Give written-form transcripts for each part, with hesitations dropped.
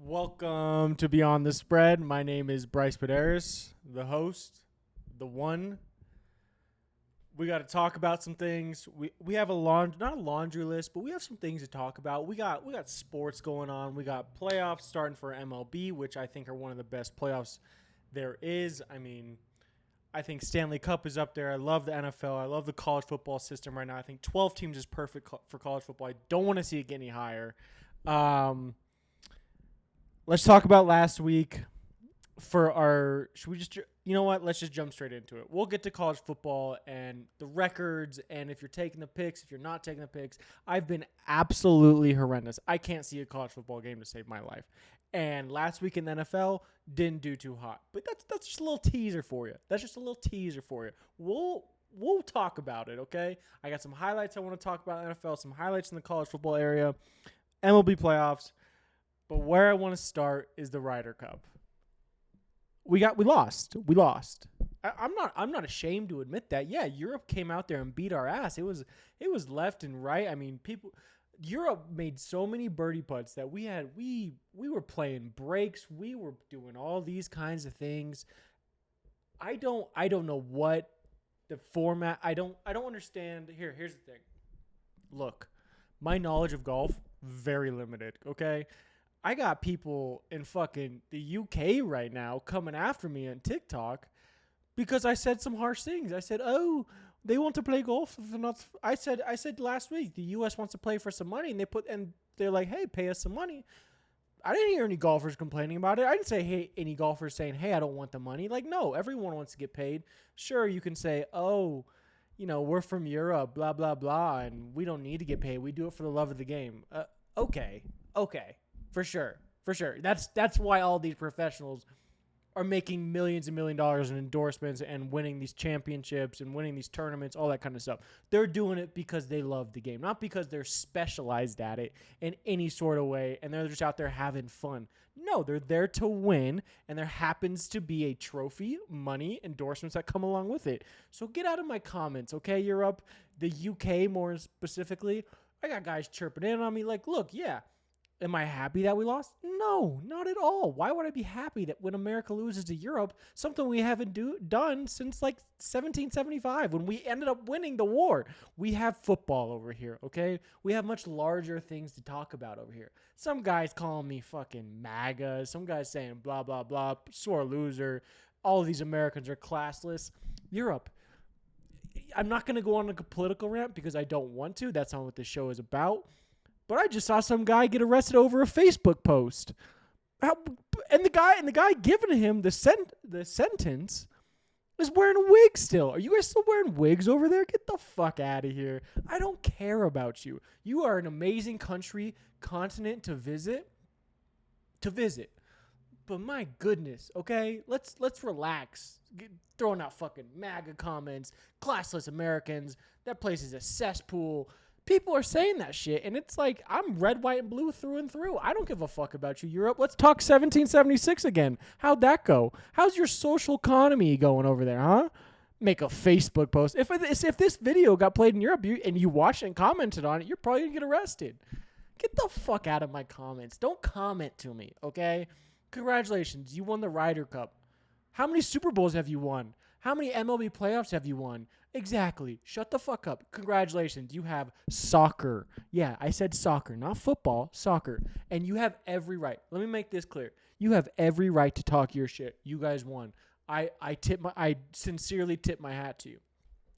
Welcome to Beyond the Spread. My name is Bryce Paderis, the host, the one. We got to talk about some things. We have not a laundry list, but we have some things to talk about. We got sports going on. We got playoffs starting for MLB, which I think are one of the best playoffs there is. I mean, I think Stanley Cup is up there. I love the NFL. I love the college football system right now. I think 12 teams is perfect for college football. I don't want to see it get any higher. Let's talk about last week for our – should we just – you know what? Let's just jump straight into it. We'll get to college football and the records, and if you're taking the picks, if you're not taking the picks. I've been absolutely horrendous. I can't see a college football game to save my life. And last week in the NFL, didn't do too hot. But that's just a little teaser for you. That's just a little teaser for you. We'll talk about it, okay? I got some highlights I want to talk about in the NFL, some highlights in the college football area, MLB playoffs. But where I want to start is the Ryder Cup. We lost. I'm not ashamed to admit that. Yeah, Europe came out there and beat our ass. It was left and right. I mean, Europe made so many birdie putts that we were playing breaks. We were doing all these kinds of things. I don't know what the format. I don't understand. Here's the thing. Look, my knowledge of golf very limited, okay? I got people in fucking the UK right now coming after me on TikTok because I said some harsh things. I said, "Oh, they want to play golf. If they're not." I said last week the US wants to play for some money, and they're like, "Hey, pay us some money." I didn't hear any golfers complaining about it. I didn't say any golfers saying, "Hey, I don't want the money." Like, no, everyone wants to get paid. Sure, you can say, "Oh, we're from Europe, blah blah blah, and we don't need to get paid. We do it for the love of the game." Okay. For sure. That's why all these professionals are making millions and millions of dollars in endorsements and winning these championships and winning these tournaments, all that kind of stuff. They're doing it because they love the game, not because they're specialized at it in any sort of way and they're just out there having fun. No, they're there to win, and there happens to be a trophy, money, endorsements that come along with it. So get out of my comments, okay, Europe? The UK more specifically. I got guys chirping in on me like, look, yeah. Am I happy that we lost? No, not at all. Why would I be happy that when America loses to Europe, something we haven't done since like 1775 when we ended up winning the war? We have football over here, okay? We have much larger things to talk about over here. Some guys calling me fucking MAGA. Some guys saying blah, blah, blah, sore loser. All of these Americans are classless. Europe. I'm not going to go on a political rant because I don't want to. That's not what this show is about. But I just saw some guy get arrested over a Facebook post. And the guy giving him the sentence is wearing a wig still. Are you guys still wearing wigs over there? Get the fuck out of here. I don't care about you. You are an amazing continent to visit. But my goodness, okay? Let's relax. Throwing out fucking MAGA comments, classless Americans. That place is a cesspool. People are saying that shit, and it's like, I'm red, white, and blue through and through. I don't give a fuck about you, Europe. Let's talk 1776 again. How'd that go? How's your social economy going over there, huh? Make a Facebook post. If this video got played in Europe and you watched it and commented on it, you're probably going to get arrested. Get the fuck out of my comments. Don't comment to me, okay? Congratulations. You won the Ryder Cup. How many Super Bowls have you won? How many MLB playoffs have you won? Exactly. Shut the fuck up. Congratulations. You have soccer. Yeah, I said soccer, not football, soccer. And you have every right. Let me make this clear. You have every right to talk your shit. You guys won. I sincerely tip my hat to you.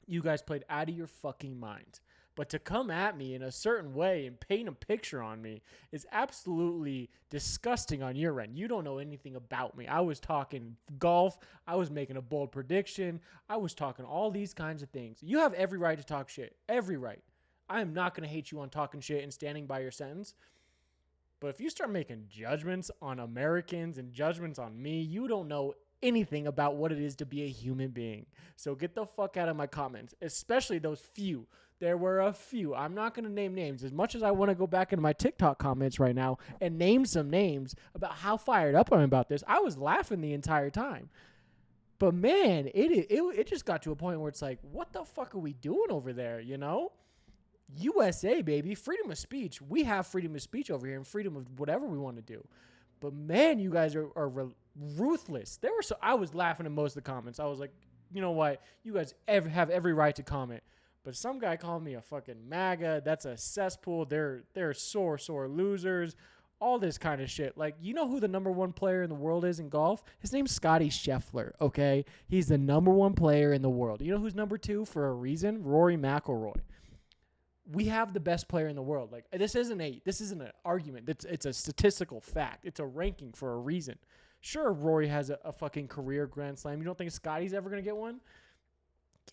You guys played out of your fucking minds. But to come at me in a certain way and paint a picture on me is absolutely disgusting on your end. You don't know anything about me. I was talking golf. I was making a bold prediction. I was talking all these kinds of things. You have every right to talk shit. Every right. I am not going to hate you on talking shit and standing by your sentence. But if you start making judgments on Americans and judgments on me, you don't know anything about what it is to be a human being. So get the fuck out of my comments, especially those few. There were a few. I'm not going to name names. As much as I want to go back into my TikTok comments right now and name some names about how fired up I'm about this, I was laughing the entire time. But man, it just got to a point where it's like, what the fuck are we doing over there, you know? USA, baby. Freedom of speech. We have freedom of speech over here and freedom of whatever we want to do. But man, you guys are ruthless. I was laughing at most of the comments. I was like, you know what? You guys have every right to comment. But some guy called me a fucking MAGA. That's a cesspool. They're sore losers. All this kind of shit. Like, you know who the number one player in the world is in golf? His name's Scotty Scheffler, okay? He's the number one player in the world. You know who's number two for a reason? Rory McIlroy. We have the best player in the world. Like, this isn't an argument. It's a statistical fact. It's a ranking for a reason. Sure, Rory has a fucking career Grand Slam. You don't think Scotty's ever going to get one?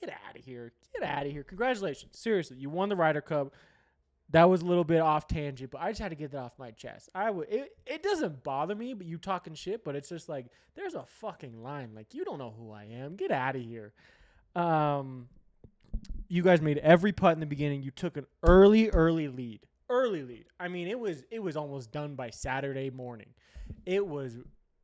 Get out of here. Get out of here. Congratulations. Seriously, you won the Ryder Cup. That was a little bit off tangent, but I just had to get that off my chest. It doesn't bother me, but you talking shit, but it's just like, there's a fucking line. Like, you don't know who I am. Get out of here. You guys made every putt in the beginning. You took an early lead. Early lead. I mean, it was almost done by Saturday morning. It was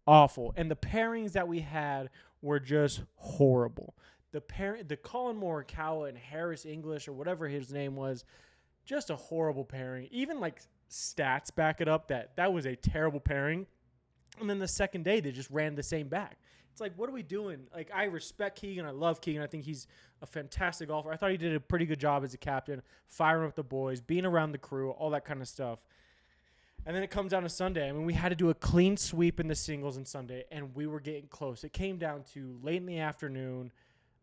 awful. And the pairings that we had were just horrible. The Colin Morikawa and Harris English, or whatever his name was, just a horrible pairing. Even like stats back it up that was a terrible pairing. And then the second day, they just ran the same back. It's like, what are we doing? Like, I respect Keegan. I love Keegan. I think he's a fantastic golfer. I thought he did a pretty good job as a captain, firing up the boys, being around the crew, all that kind of stuff. And then it comes down to Sunday. I mean, we had to do a clean sweep in the singles on Sunday, and we were getting close. It came down to late in the afternoon,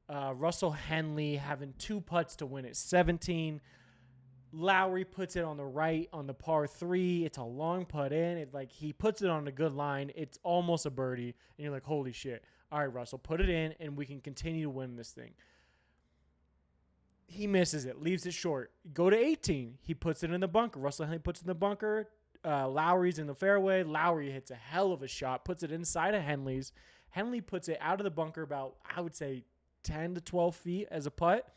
Russell Henley having 2 putts to win at 17. Lowry puts it on the right on the par 3. It's a long putt in. He puts it on a good line. It's almost a birdie. And you're like, holy shit. All right, Russell, put it in, and we can continue to win this thing. He misses it, leaves it short. Go to 18. He puts it in the bunker. Russell Henley puts it in the bunker. Lowry's in the fairway. Lowry hits a hell of a shot, puts it inside of Henley's. Henley puts it out of the bunker about, I would say, 10 to 12 feet as a putt.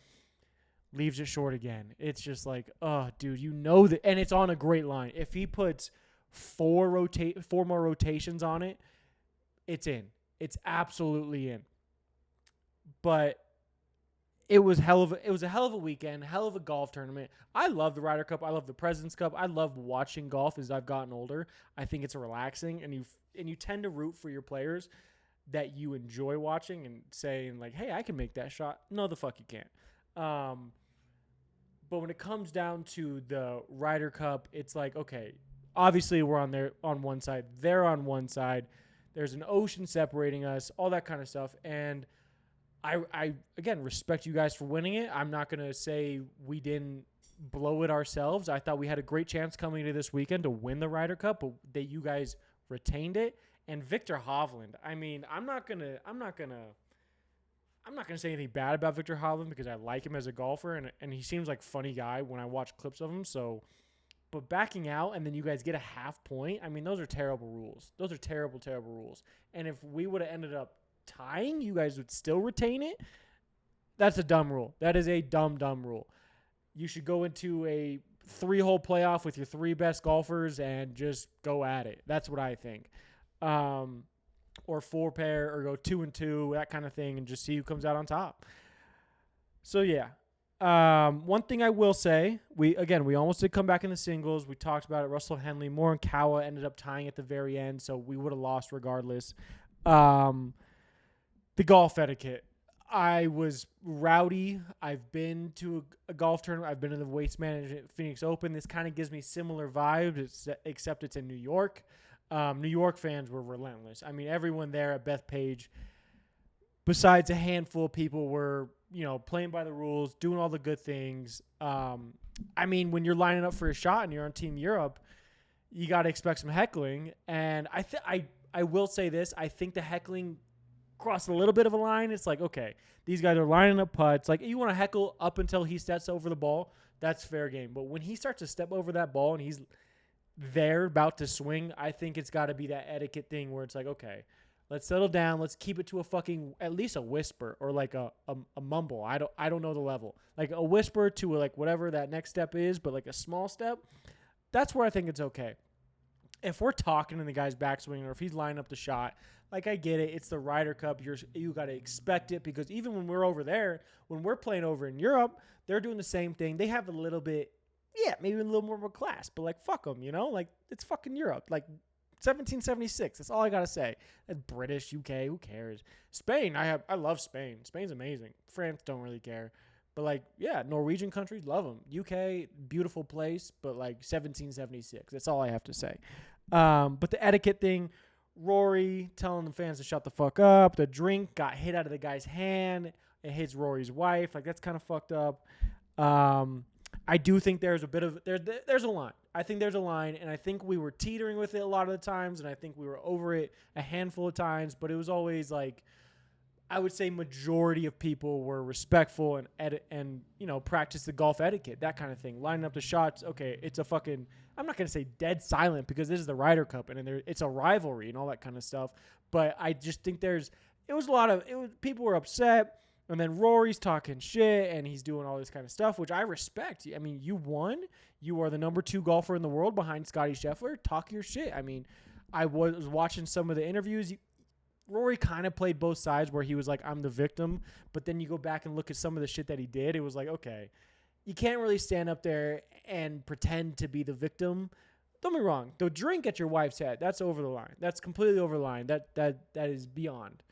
Leaves it short again. It's just like, oh, dude, you know that. And it's on a great line. If he puts four more rotations on it, it's in. It's absolutely in. But it was a hell of a weekend, hell of a golf tournament. I love the Ryder Cup. I love the President's Cup. I love watching golf as I've gotten older. I think it's relaxing, and you tend to root for your players that you enjoy watching and saying like, hey, I can make that shot. No, the fuck you can't. But when it comes down to the Ryder Cup, it's like, okay, obviously we're on one side. They're on one side. There's an ocean separating us, all that kind of stuff. And I again, respect you guys for winning it. I'm not going to say we didn't blow it ourselves. I thought we had a great chance coming into this weekend to win the Ryder Cup, but that you guys retained it. And Victor Hovland, I mean, I'm not going to say anything bad about Victor Hovland because I like him as a golfer, and he seems like a funny guy when I watch clips of him. So, but backing out and then you guys get a half point, I mean, those are terrible rules. Those are terrible, terrible rules. And if we would have ended up tying, you guys would still retain it. That's a dumb rule. That is a dumb rule. You should go into a 3-hole playoff with your 3 best golfers and just go at it. That's what I think. Or 4-pair, or go 2-2, that kind of thing, and just see who comes out on top. So yeah, one thing I will say, we almost did come back in the singles. We talked about it. Russell Henley, Morikawa ended up tying at the very end, so we would have lost regardless. The golf etiquette. I was rowdy. I've been to a golf tournament. I've been to the Waste Management Phoenix Open. This kind of gives me similar vibes, except it's in New York. New York fans were relentless. I mean, everyone there at Bethpage, besides a handful of people, were, playing by the rules, doing all the good things. I mean, when you're lining up for a shot and you're on Team Europe, you got to expect some heckling. And I will say this. I think the heckling crossed a little bit of a line. It's like, okay, these guys are lining up putts. Like, you want to heckle up until he steps over the ball, that's fair game. But when he starts to step over that ball and he's there about to swing, I think it's got to be that etiquette thing where it's like, okay, let's settle down. Let's keep it to a fucking, at least a whisper or like a mumble. I don't know the level. Like a whisper to like whatever that next step is, but like a small step. That's where I think it's okay. If we're talking and the guy's backswinging, or if he's lining up the shot, like, I get it. It's the Ryder Cup. You got to expect it, because even when we're over there, when we're playing over in Europe, they're doing the same thing. They have a little bit, maybe a little more of a class, but like, fuck them, like, it's fucking Europe. Like, 1776. That's all I got to say. That's British, UK, who cares? Spain, I love Spain. Spain's amazing. France, don't really care. But, like, yeah, Norwegian countries, love them. UK, beautiful place, but, like, 1776. That's all I have to say. But the etiquette thing, Rory telling the fans to shut the fuck up. The drink got hit out of the guy's hand. It hits Rory's wife. Like, that's kind of fucked up. I do think there's a bit of there's a line. I think there's a line, and I think we were teetering with it a lot of the times, and I think we were over it a handful of times, but it was always like, I would say majority of people were respectful and practice the golf etiquette, that kind of thing. Lining up the shots. Okay, it's a fucking, I'm not going to say dead silent because this is the Ryder Cup and it's a rivalry and all that kind of stuff. But I just think people were upset. And then Rory's talking shit and he's doing all this kind of stuff, which I respect. I mean, you won. You are the number 2 golfer in the world behind Scottie Scheffler. Talk your shit. I mean, I was watching some of the interviews. Rory kind of played both sides where he was like, I'm the victim. But then you go back and look at some of the shit that he did. It was like, okay, you can't really stand up there and pretend to be the victim. Don't be wrong. The drink at your wife's head, that's over the line. That's completely over the line. That is beyond.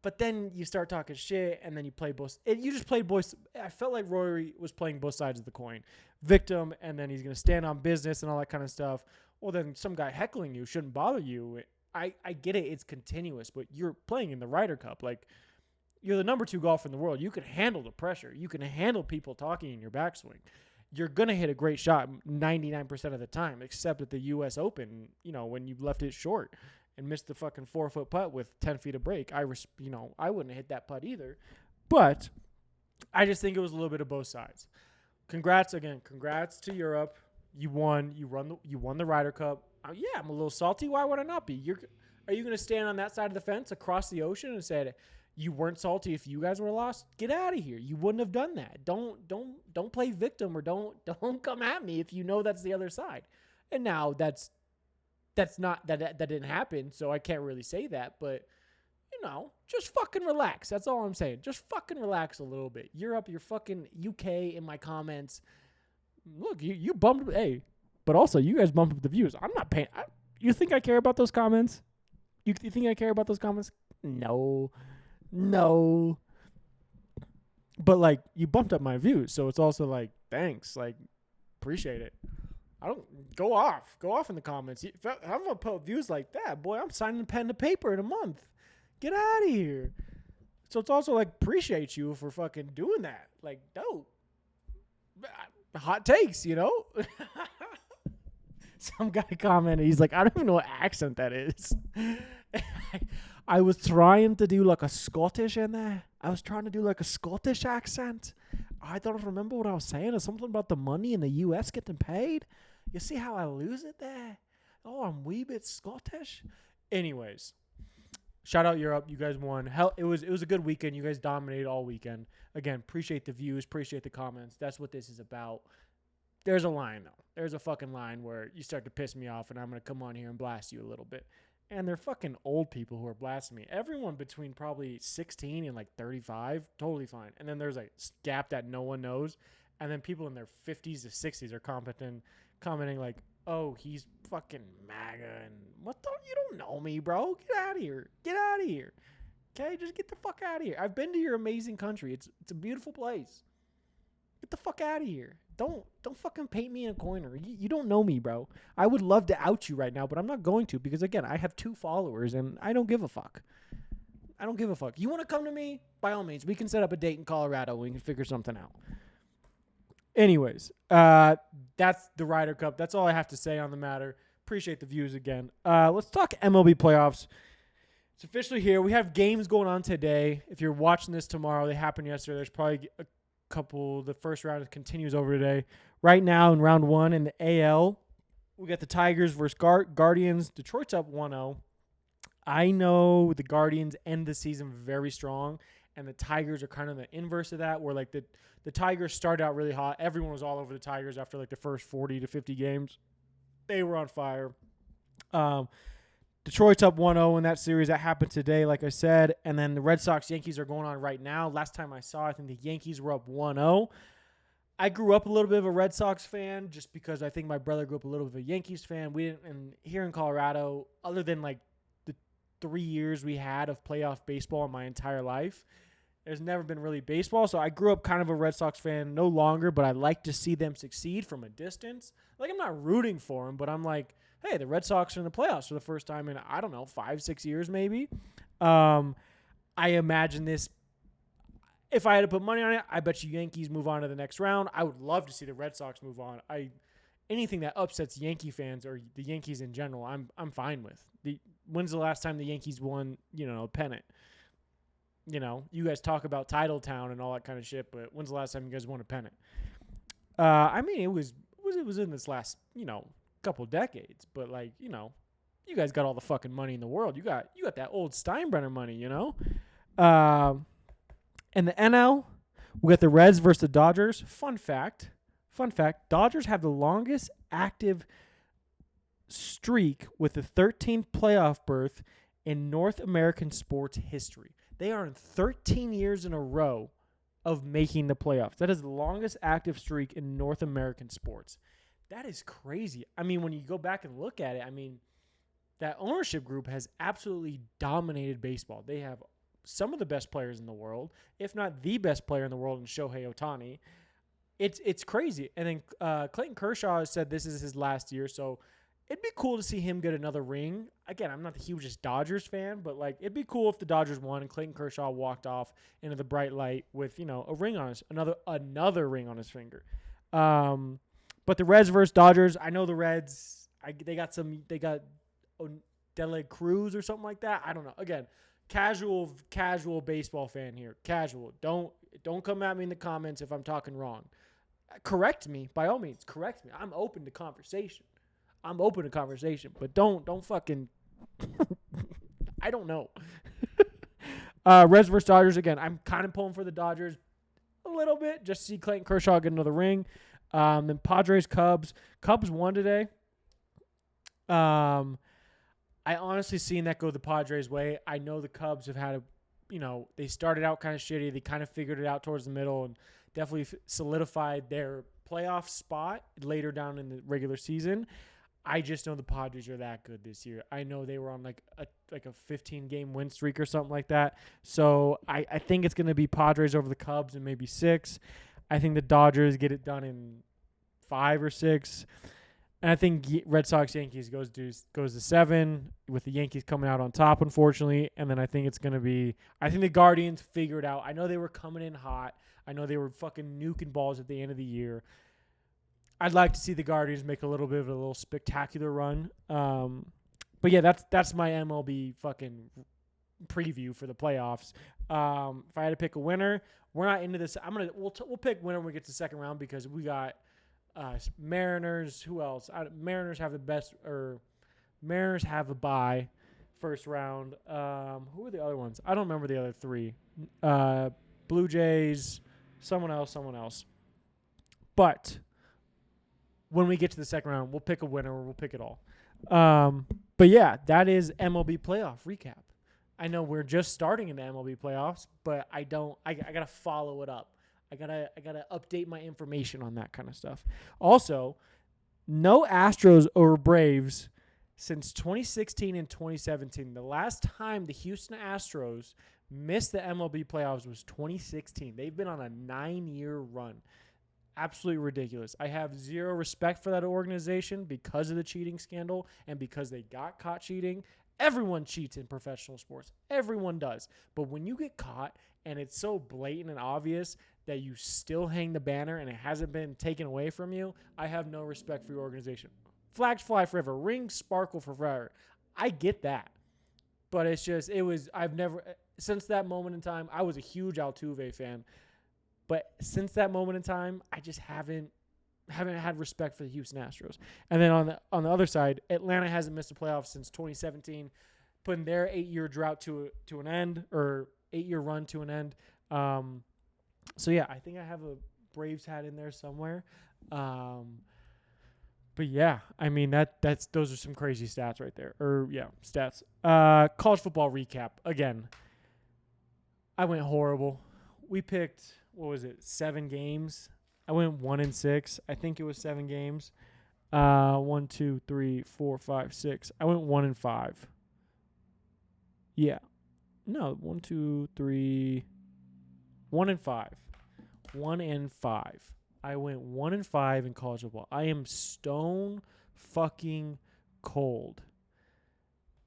But then you start talking shit, and then you play both. You just played both. I felt like Rory was playing both sides of the coin. Victim, and then he's going to stand on business and all that kind of stuff. Well, then some guy heckling you shouldn't bother you. I get it. It's continuous, but you're playing in the Ryder Cup. Like, you're the number 2 golfer in the world. You can handle the pressure. You can handle people talking in your backswing. You're going to hit a great shot 99% of the time, except at the U.S. Open, when you left it short and missed the fucking 4-foot putt with 10 feet of break. I wouldn't hit that putt either. But I just think it was a little bit of both sides. Congrats to Europe. You won. You won the Ryder Cup. Yeah, I'm a little salty. Why would I not be? Are you going to stand on that side of the fence across the ocean and say you weren't salty if you guys were lost? Get out of here. You wouldn't have done that. Don't play victim, or don't come at me if you know that's the other side. And now that's not that didn't happen, so I can't really say that, but just fucking relax. That's all I'm saying. Just fucking relax a little bit. Europe, you're fucking UK in my comments. Look, you bumped, hey, but also you guys bumped up the views. I'm not paying. You think I care about those comments? You think I care about those comments? No. But like, you bumped up my views, so it's also like, thanks, like, appreciate it. I don't go off in the comments. If I'm gonna put views like that, boy, I'm signing pen to paper in a month. Get out of here. So it's also like, appreciate you for fucking doing that. Like, dope. Hot takes, Some guy commented, he's like, I don't even know what accent that is. I was trying to do like a Scottish in there. I was trying to do like a Scottish accent. I don't remember what I was saying. It's something about the money in the U.S. getting paid. You see how I lose it there? Oh, I'm a wee bit Scottish. Anyways, shout out Europe. You guys won. Hell, it was a good weekend. You guys dominated all weekend. Again, appreciate the views. Appreciate the comments. That's what this is about. There's a line, though. There's a fucking line where you start to piss me off, and I'm going to come on here and blast you a little bit. And they're fucking old people who are blasting me. Everyone between probably 16 and like 35, totally fine. And then there's a gap that no one knows. And then people in their 50s to 60s are commenting like, oh, he's fucking MAGA. And you don't know me, bro. Get out of here. Get out of here. Okay, just get the fuck out of here. I've been to your amazing country. It's a beautiful place. Get the fuck out of here. Don't fucking paint me in a corner. You don't know me, bro. I would love to out you right now, but I'm not going to because, again, I have 2 followers, and I don't give a fuck. I don't give a fuck. You want to come to me? By all means. We can set up a date in Colorado. We can figure something out. Anyways, that's the Ryder Cup. That's all I have to say on the matter. Appreciate the views again. Let's talk MLB playoffs. It's officially here. We have games going on today. If you're watching this tomorrow, they happened yesterday. There's probably a couple. The first round continues over today. Right now in round 1 in the AL, we got the Tigers versus Guardians. Detroit's up 1-0. I know the Guardians end the season very strong, and the Tigers are kind of the inverse of that, where like the Tigers started out really hot. Everyone was all over the Tigers after like the first 40 to 50 games. They were on fire. Detroit's up 1-0 in that series. That happened today, like I said. And then the Red Sox-Yankees are going on right now. Last time I saw, I think the Yankees were up 1-0. I grew up a little bit of a Red Sox fan just because I think my brother grew up a little bit of a Yankees fan. We didn't, and here in Colorado, other than like the 3 years we had of playoff baseball in my entire life, there's never been really baseball. So I grew up kind of a Red Sox fan, no longer, but I like to see them succeed from a distance. Like, I'm not rooting for them, but I'm like, hey, the Red Sox are in the playoffs for the first time in, I don't know, 5-6 years maybe. I imagine this. If I had to put money on it, I bet you Yankees move on to the next round. I would love to see the Red Sox move on. Anything that upsets Yankee fans or the Yankees in general, I'm fine with. When's the last time the Yankees won, a pennant? You guys talk about Title Town and all that kind of shit, but when's the last time you guys won a pennant? I mean, it was in this last, couple decades, but like, you guys got all the fucking money in the world. You got that old Steinbrenner money, In the NL, we got the Reds versus the Dodgers. Fun fact, Dodgers have the longest active streak with the 13th playoff berth in North American sports history. They are in 13 years in a row of making the playoffs. That is the longest active streak in North American sports. That is crazy. I mean, when you go back and look at it, I mean, that ownership group has absolutely dominated baseball. They have some of the best players in the world, if not the best player in the world in Shohei Ohtani. It's crazy. And then Clayton Kershaw has said this is his last year, so it'd be cool to see him get another ring. Again, I'm not the hugest Dodgers fan, but like it'd be cool if the Dodgers won and Clayton Kershaw walked off into the bright light with, a ring on his another ring on his finger. But the Reds versus Dodgers, I know the Reds, they got Dele Cruz or something like that. I don't know. Again, casual baseball fan here. Casual. Don't come at me in the comments if I'm talking wrong. Correct me, by all means. Correct me. I'm open to conversation. But don't fucking I don't know. Reds versus Dodgers again. I'm kind of pulling for the Dodgers a little bit just to see Clayton Kershaw get another ring. Then Padres Cubs. Cubs won today. I honestly seen that go the Padres' way. I know the Cubs have had they started out kind of shitty. They kind of figured it out towards the middle and definitely solidified their playoff spot later down in the regular season. I just know the Padres are that good this year. I know they were on like a 15-game win streak or something like that. So I think it's going to be Padres over the Cubs in maybe 6. I think the Dodgers get it done in 5 or 6. And I think Red Sox Yankees goes to 7 with the Yankees coming out on top, unfortunately. And then I think the Guardians figure it out. I know they were coming in hot. I know they were fucking nuking balls at the end of the year. I'd like to see the Guardians make a little spectacular run. But yeah, that's my MLB fucking preview for the playoffs. If I had to pick a winner, we're not into this. We'll pick winner when we get to the second round because we got Mariners. Who else? Mariners have Mariners have a bye first round. Who are the other ones? I don't remember the other 3. Blue Jays, someone else. But when we get to the second round, we'll pick a winner or we'll pick it all. But yeah, that is MLB playoff recap. I know we're just starting in the MLB playoffs, but I gotta follow it up. I gotta update my information on that kind of stuff. Also, no Astros or Braves since 2016 and 2017. The last time the Houston Astros missed the MLB playoffs was 2016. They've been on a 9-year run. Absolutely ridiculous. I have zero respect for that organization because of the cheating scandal and because they got caught cheating. Everyone cheats in professional sports. Everyone does. But when you get caught and it's so blatant and obvious that you still hang the banner and it hasn't been taken away from you, I have no respect for your organization. Flags fly forever. Rings sparkle forever. I get that. But since that moment in time, I was a huge Altuve fan. But since that moment in time, I just haven't had respect for the Houston Astros. And then on the other side, Atlanta hasn't missed a playoff since 2017, putting their 8-year drought to an end, or 8-year run to an end. So yeah, I think I have a Braves hat in there somewhere. But yeah, I mean those are some crazy stats right there. Stats. College football recap again. I went horrible. We picked 7 games. I went 1-6. I think it was 7 games. 1, 2, 3, 4, 5, 6. I went 1-5. Yeah. No, 1, 2, 3. 1-5. 1-5. I went 1-5 in college football. I am stone fucking cold.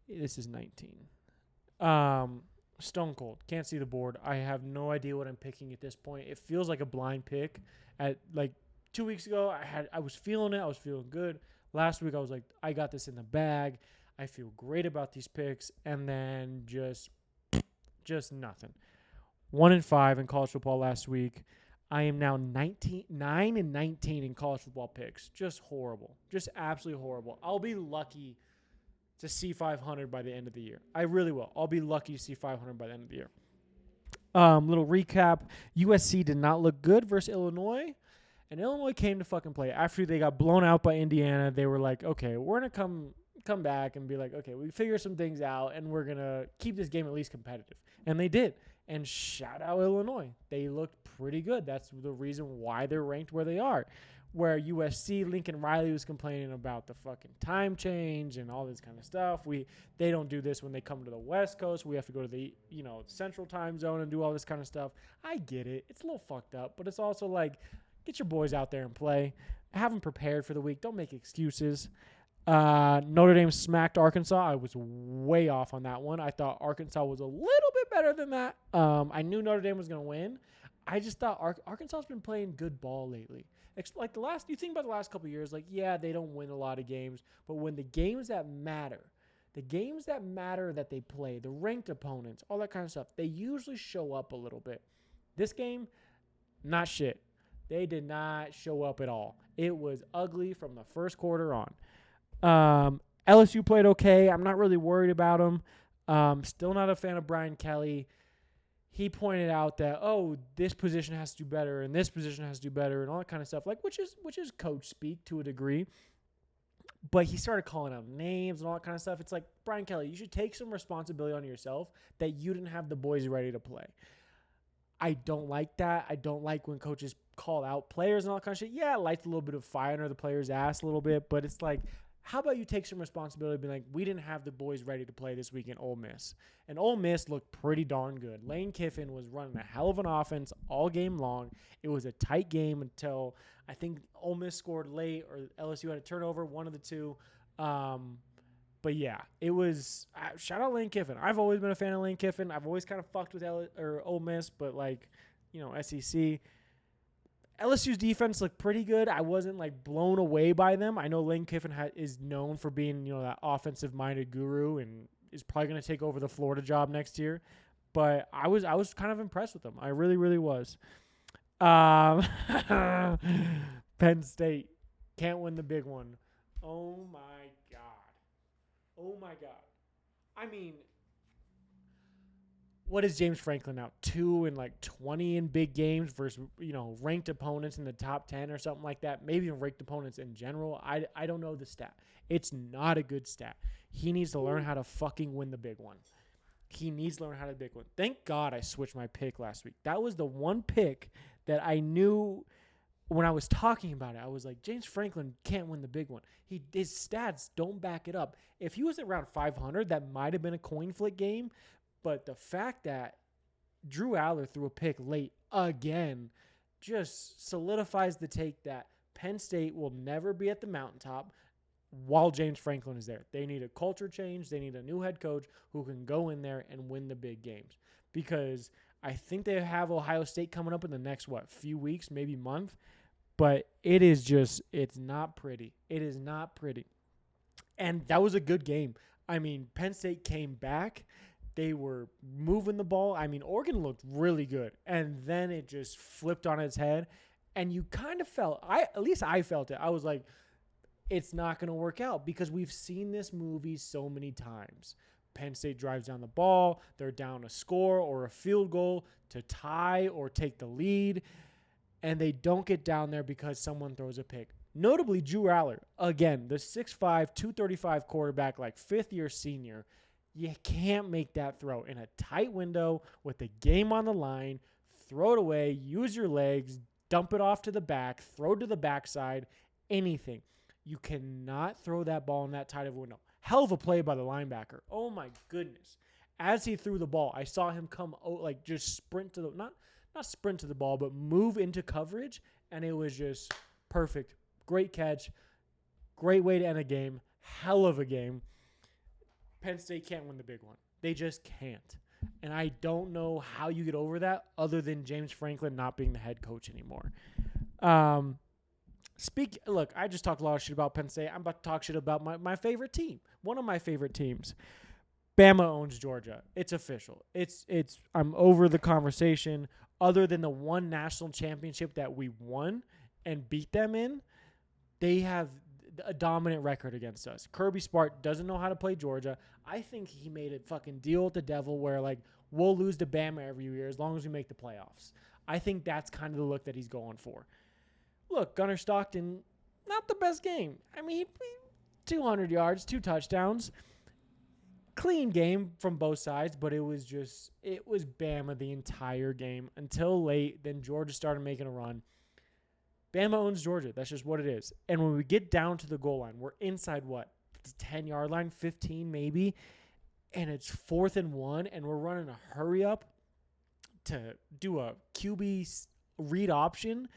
This is 19. Stone cold. Can't see the board. I have no idea what I'm picking at this point. It feels like a blind pick. At like 2 weeks ago, I was feeling it. I was feeling good. Last week, I was like, I got this in the bag. I feel great about these picks. And then just nothing. 1-5 in college football last week. I am now 9-19 in college football picks. Just horrible. Just absolutely horrible. I'll be lucky to see 500 by the end of the year. I really will. I'll be lucky to see 500 by the end of the year. Little recap. USC did not look good versus Illinois. And Illinois came to fucking play. After they got blown out by Indiana, they were like, okay, we're going to come back and be like, okay, we figure some things out, and we're going to keep this game at least competitive. And they did. And shout out Illinois. They looked pretty good. That's the reason why they're ranked where they are. Where USC, Lincoln Riley was complaining about the fucking time change and all this kind of stuff. They don't do this when they come to the West Coast. We have to go to the Central Time Zone and do all this kind of stuff. I get it. It's a little fucked up, but it's also like, get your boys out there and play. Have them prepared for the week. Don't make excuses. Notre Dame smacked Arkansas. I was way off on that one. I thought Arkansas was a little bit better than that. I knew Notre Dame was going to win. I just thought Arkansas has been playing good ball lately. Like you think about the last couple of years, like, yeah, they don't win a lot of games, but when the games that matter that they play, the ranked opponents, all that kind of stuff, they usually show up a little bit. This game, not shit. They did not show up at all. It was ugly from the first quarter on. LSU played okay. I'm not really worried about them. Still not a fan of Brian Kelly. He pointed out that, this position has to do better and this position has to do better and all that kind of stuff, like which is coach speak to a degree. But he started calling out names and all that kind of stuff. It's like, Brian Kelly, you should take some responsibility on yourself that you didn't have the boys ready to play. I don't like that. I don't like when coaches call out players and all that kind of shit. Yeah, it lights a little bit of fire under the player's ass a little bit, but it's like, how about you take some responsibility and be like, we didn't have the boys ready to play this week in Ole Miss. And Ole Miss looked pretty darn good. Lane Kiffin was running a hell of an offense all game long. It was a tight game until I think Ole Miss scored late or LSU had a turnover, one of the two. But yeah, it was shout out Lane Kiffin. I've always been a fan of Lane Kiffin. I've always kind of fucked with Ole Miss, but SEC. LSU's defense looked pretty good. I wasn't blown away by them. I know Lane Kiffin is known for being that offensive-minded guru and is probably going to take over the Florida job next year. But I was kind of impressed with them. I really, really was. Penn State can't win the big one. Oh my god. Oh my god. I mean, what is James Franklin now? 2 and 20 in big games versus, ranked opponents in the top 10 or something like that. Maybe even ranked opponents in general. I don't know the stat. It's not a good stat. He needs to learn how to fucking win the big one. He needs to learn how to big one. Thank God I switched my pick last week. That was the one pick that I knew when I was talking about it. I was like, James Franklin can't win the big one. His stats don't back it up. If he was around 500, that might have been a coin flip game. But the fact that Drew Aller threw a pick late again just solidifies the take that Penn State will never be at the mountaintop while James Franklin is there. They need a culture change. They need a new head coach who can go in there and win the big games. Because I think they have Ohio State coming up in the next, few weeks, maybe month. But it's not pretty. It is not pretty. And that was a good game. I mean, Penn State came back. They were moving the ball. I mean, Oregon looked really good. And then it just flipped on its head. And you kind of felt, at least I felt it. I was like, it's not going to work out because we've seen this movie so many times. Penn State drives down the ball. They're down a score or a field goal to tie or take the lead. And they don't get down there because someone throws a pick. Notably, Drew Aller, again, the 6'5", 235 quarterback, fifth-year senior. You can't make that throw in a tight window with the game on the line. Throw it away. Use your legs. dump it off to the back, throw to the backside, anything. You cannot throw that ball in that tight of a window. Hell of a play by the linebacker. Oh, my goodness. As he threw the ball, I saw him come, just sprint to the, not sprint to the ball, but move into coverage, and it was just perfect. Great catch. Great way to end a game. Hell of a game. Penn State can't win the big one. They just can't. And I don't know how you get over that other than James Franklin not being the head coach anymore. Look, I just talked a lot of shit about Penn State. I'm about to talk shit about my favorite team. One of my favorite teams. Bama owns Georgia. It's official. I'm over the conversation. Other than the one national championship that we won and beat them in, they have a dominant record against us. Kirby Smart doesn't know how to play Georgia. I think he made a fucking deal with the devil where, we'll lose to Bama every year as long as we make the playoffs. I think that's kind of the look that he's going for. Look, Gunnar Stockton, not the best game. I mean, he 200 yards, 2 touchdowns. Clean game from both sides, but it was Bama the entire game until late. Then Georgia started making a run. Bama owns Georgia. That's just what it is. And when we get down to the goal line, we're inside the 10-yard line, 15 maybe, and it's 4th and 1, and we're running a hurry up to do a QB read option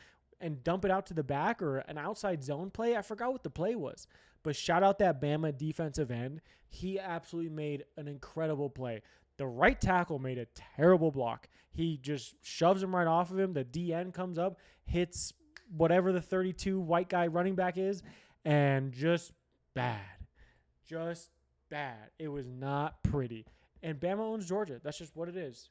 and dump it out to the back or an outside zone play. I forgot what the play was. But shout out that Bama defensive end. He absolutely made an incredible play. The right tackle made a terrible block. He just shoves him right off of him. The DN comes up, hits whatever the 32 white guy running back is, and just bad. Just bad. It was not pretty. And Bama owns Georgia. That's just what it is.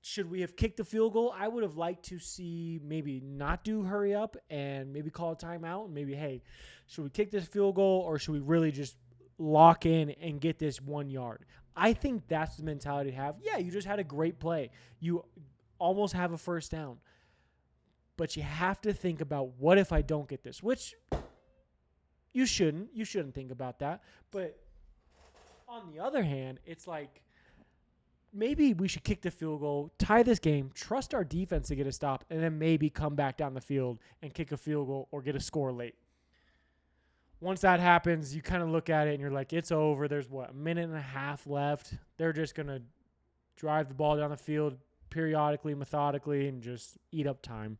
Should we have kicked the field goal? I would have liked to see maybe not do hurry up and maybe call a timeout and maybe, hey, should we kick this field goal or should we really just lock in and get this 1 yard? I think that's the mentality to have. Yeah, you just had a great play. You almost have a first down. But you have to think about, what if I don't get this? Which you shouldn't. You shouldn't think about that. But on the other hand, it's like, maybe we should kick the field goal, tie this game, trust our defense to get a stop, and then maybe come back down the field and kick a field goal or get a score late. Once that happens, you kind of look at it and you're like, it's over. There's, a minute and a half left. They're just going to drive the ball down the field periodically, methodically, and just eat up time.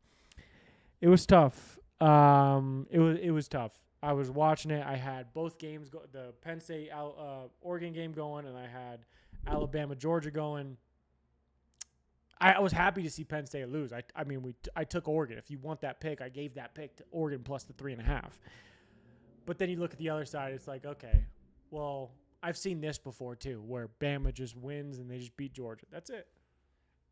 It was tough. It was tough. I was watching it. I had both games, the Penn State Oregon game going, and I had Alabama Georgia going. I was happy to see Penn State lose. I took Oregon. If you want that pick, I gave that pick to Oregon plus the 3.5. But then you look at the other side, it's like, okay, well, I've seen this before too, where Bama just wins and they just beat Georgia. That's it.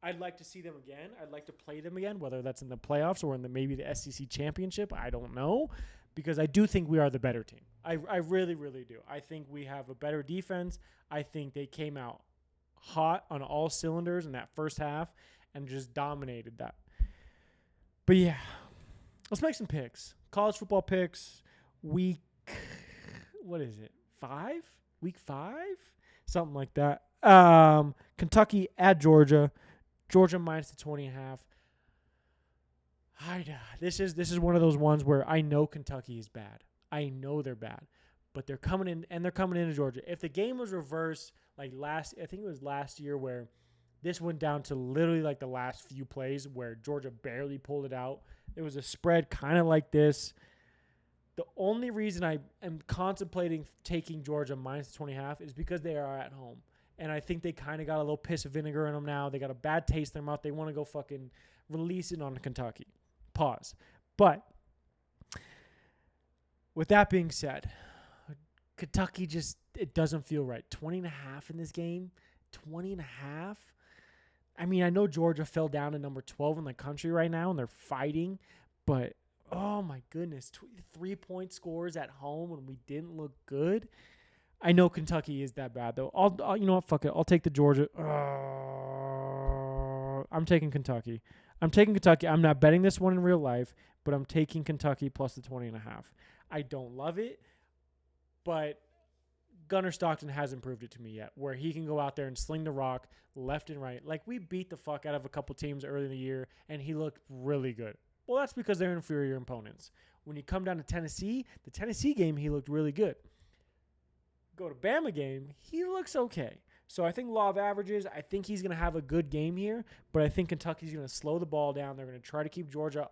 I'd like to see them again. I'd like to play them again, whether that's in the playoffs or in maybe the SEC championship. I don't know, because I do think we are the better team. I really, really do. I think we have a better defense. I think they came out hot on all cylinders in that first half and just dominated that. But yeah, let's make some picks. College football picks. Week 5? Week 5? Something like that. Kentucky at Georgia. Georgia minus the 20.5. This is one of those ones where I know Kentucky is bad. I know they're bad. But they're coming in, and they're coming into Georgia. If the game was reversed, I think it was last year, where this went down to literally the last few plays where Georgia barely pulled it out. It was a spread kind of like this. The only reason I am contemplating taking Georgia minus 20.5 is because they are at home. And I think they kind of got a little piss of vinegar in them now. They got a bad taste in their mouth. They want to go fucking release it on Kentucky. Pause. But with that being said, Kentucky it doesn't feel right. 20.5 in this game. 20.5. I mean, I know Georgia fell down to number 12 in the country right now, and they're fighting. But, oh, my goodness. 3-point scores at home when we didn't look good. I know Kentucky is that bad, though. I'll you know what? Fuck it. I'll take the Georgia. I'm taking Kentucky. I'm not betting this one in real life, but I'm taking Kentucky plus the 20.5. I don't love it, but Gunnar Stockton hasn't proved it to me yet, where he can go out there and sling the rock left and right. Like, we beat the fuck out of a couple teams early in the year, and he looked really good. Well, that's because they're inferior opponents. When you come down to Tennessee, the Tennessee game, he looked really good. Go to Bama game, he looks okay. So I think law of averages, I think he's going to have a good game here, but I think Kentucky's going to slow the ball down. They're going to try to keep Georgia's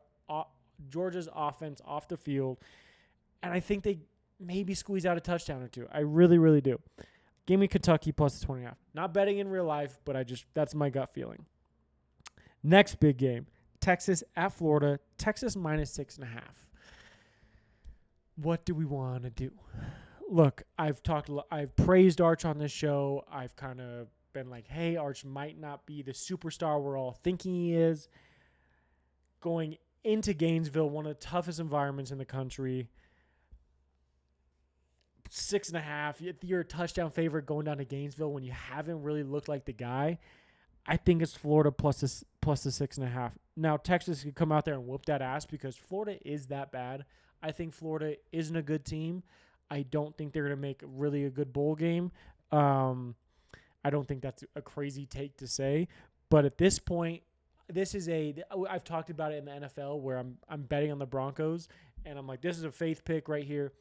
offense off the field, and I think they maybe squeeze out a touchdown or two. I really, really do. Give me Kentucky plus the 20.5. Not betting in real life, but that's my gut feeling. Next big game, Texas at Florida. Texas minus 6.5. What do we want to do? Look, I've praised Arch on this show. I've kind of been like, hey, Arch might not be the superstar we're all thinking he is. Going into Gainesville, one of the toughest environments in the country. 6.5. You're a touchdown favorite going down to Gainesville when you haven't really looked like the guy. I think it's Florida plus the 6.5. Now, Texas could come out there and whoop that ass because Florida is that bad. I think Florida isn't a good team. I don't think they're going to make really a good bowl game. I don't think that's a crazy take to say. But at this point, I've talked about it in the NFL where I'm betting on the Broncos, and I'm like, this is a faith pick right here.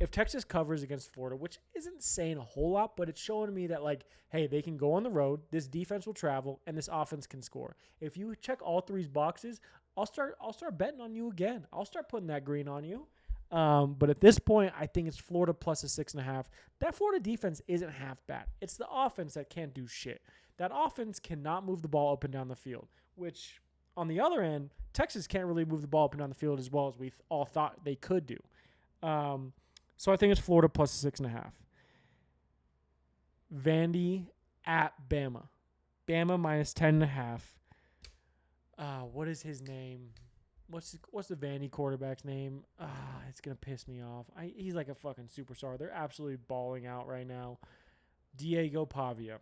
If Texas covers against Florida, which isn't saying a whole lot, but it's showing me that, like, hey, they can go on the road, this defense will travel, and this offense can score. If you check all three boxes, I'll start betting on you again. I'll start putting that green on you. But at this point, I think it's Florida plus a 6.5. That Florida defense isn't half bad. It's the offense that can't do shit. That offense cannot move the ball up and down the field, which on the other end, Texas can't really move the ball up and down the field as well as we all thought they could do. So I think it's Florida plus a 6.5. Vandy at Bama. Bama minus 10.5. What is his name? What's the Vandy quarterback's name? It's going to piss me off. He's like a fucking superstar. They're absolutely balling out right now. Diego Pavia.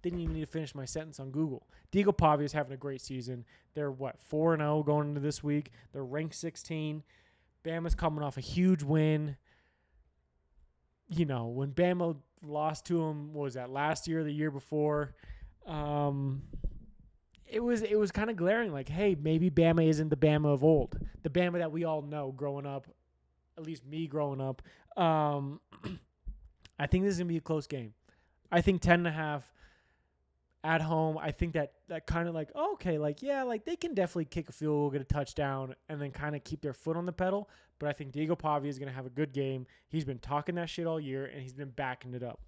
Didn't even need to finish my sentence on Google. Diego Pavia is having a great season. They're, 4-0 going into this week. They're ranked 16. Bama's coming off a huge win. You know, when Bama lost to him, what was that, last year or the year before? It was kind of glaring, like, hey, maybe Bama isn't the Bama of old. The Bama that we all know growing up, at least me growing up. I think this is going to be a close game. I think 10.5 at home. I think that kind of like, oh, okay, like, yeah, like they can definitely kick a field goal, get a touchdown, and then kind of keep their foot on the pedal. But I think Diego Pavia is going to have a good game. He's been talking that shit all year, and he's been backing it up.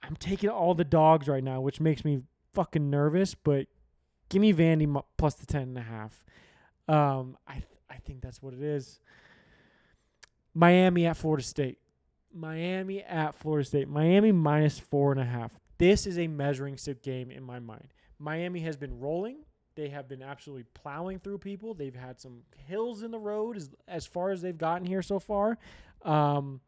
I'm taking all the dogs right now, which makes me fucking nervous, but give me Vandy plus the 10.5. I think that's what it is. Miami at Florida State. Miami minus 4.5. This is a measuring stick game in my mind. Miami has been rolling. They have been absolutely plowing through people. They've had some hills in the road as far as they've gotten here so far. Florida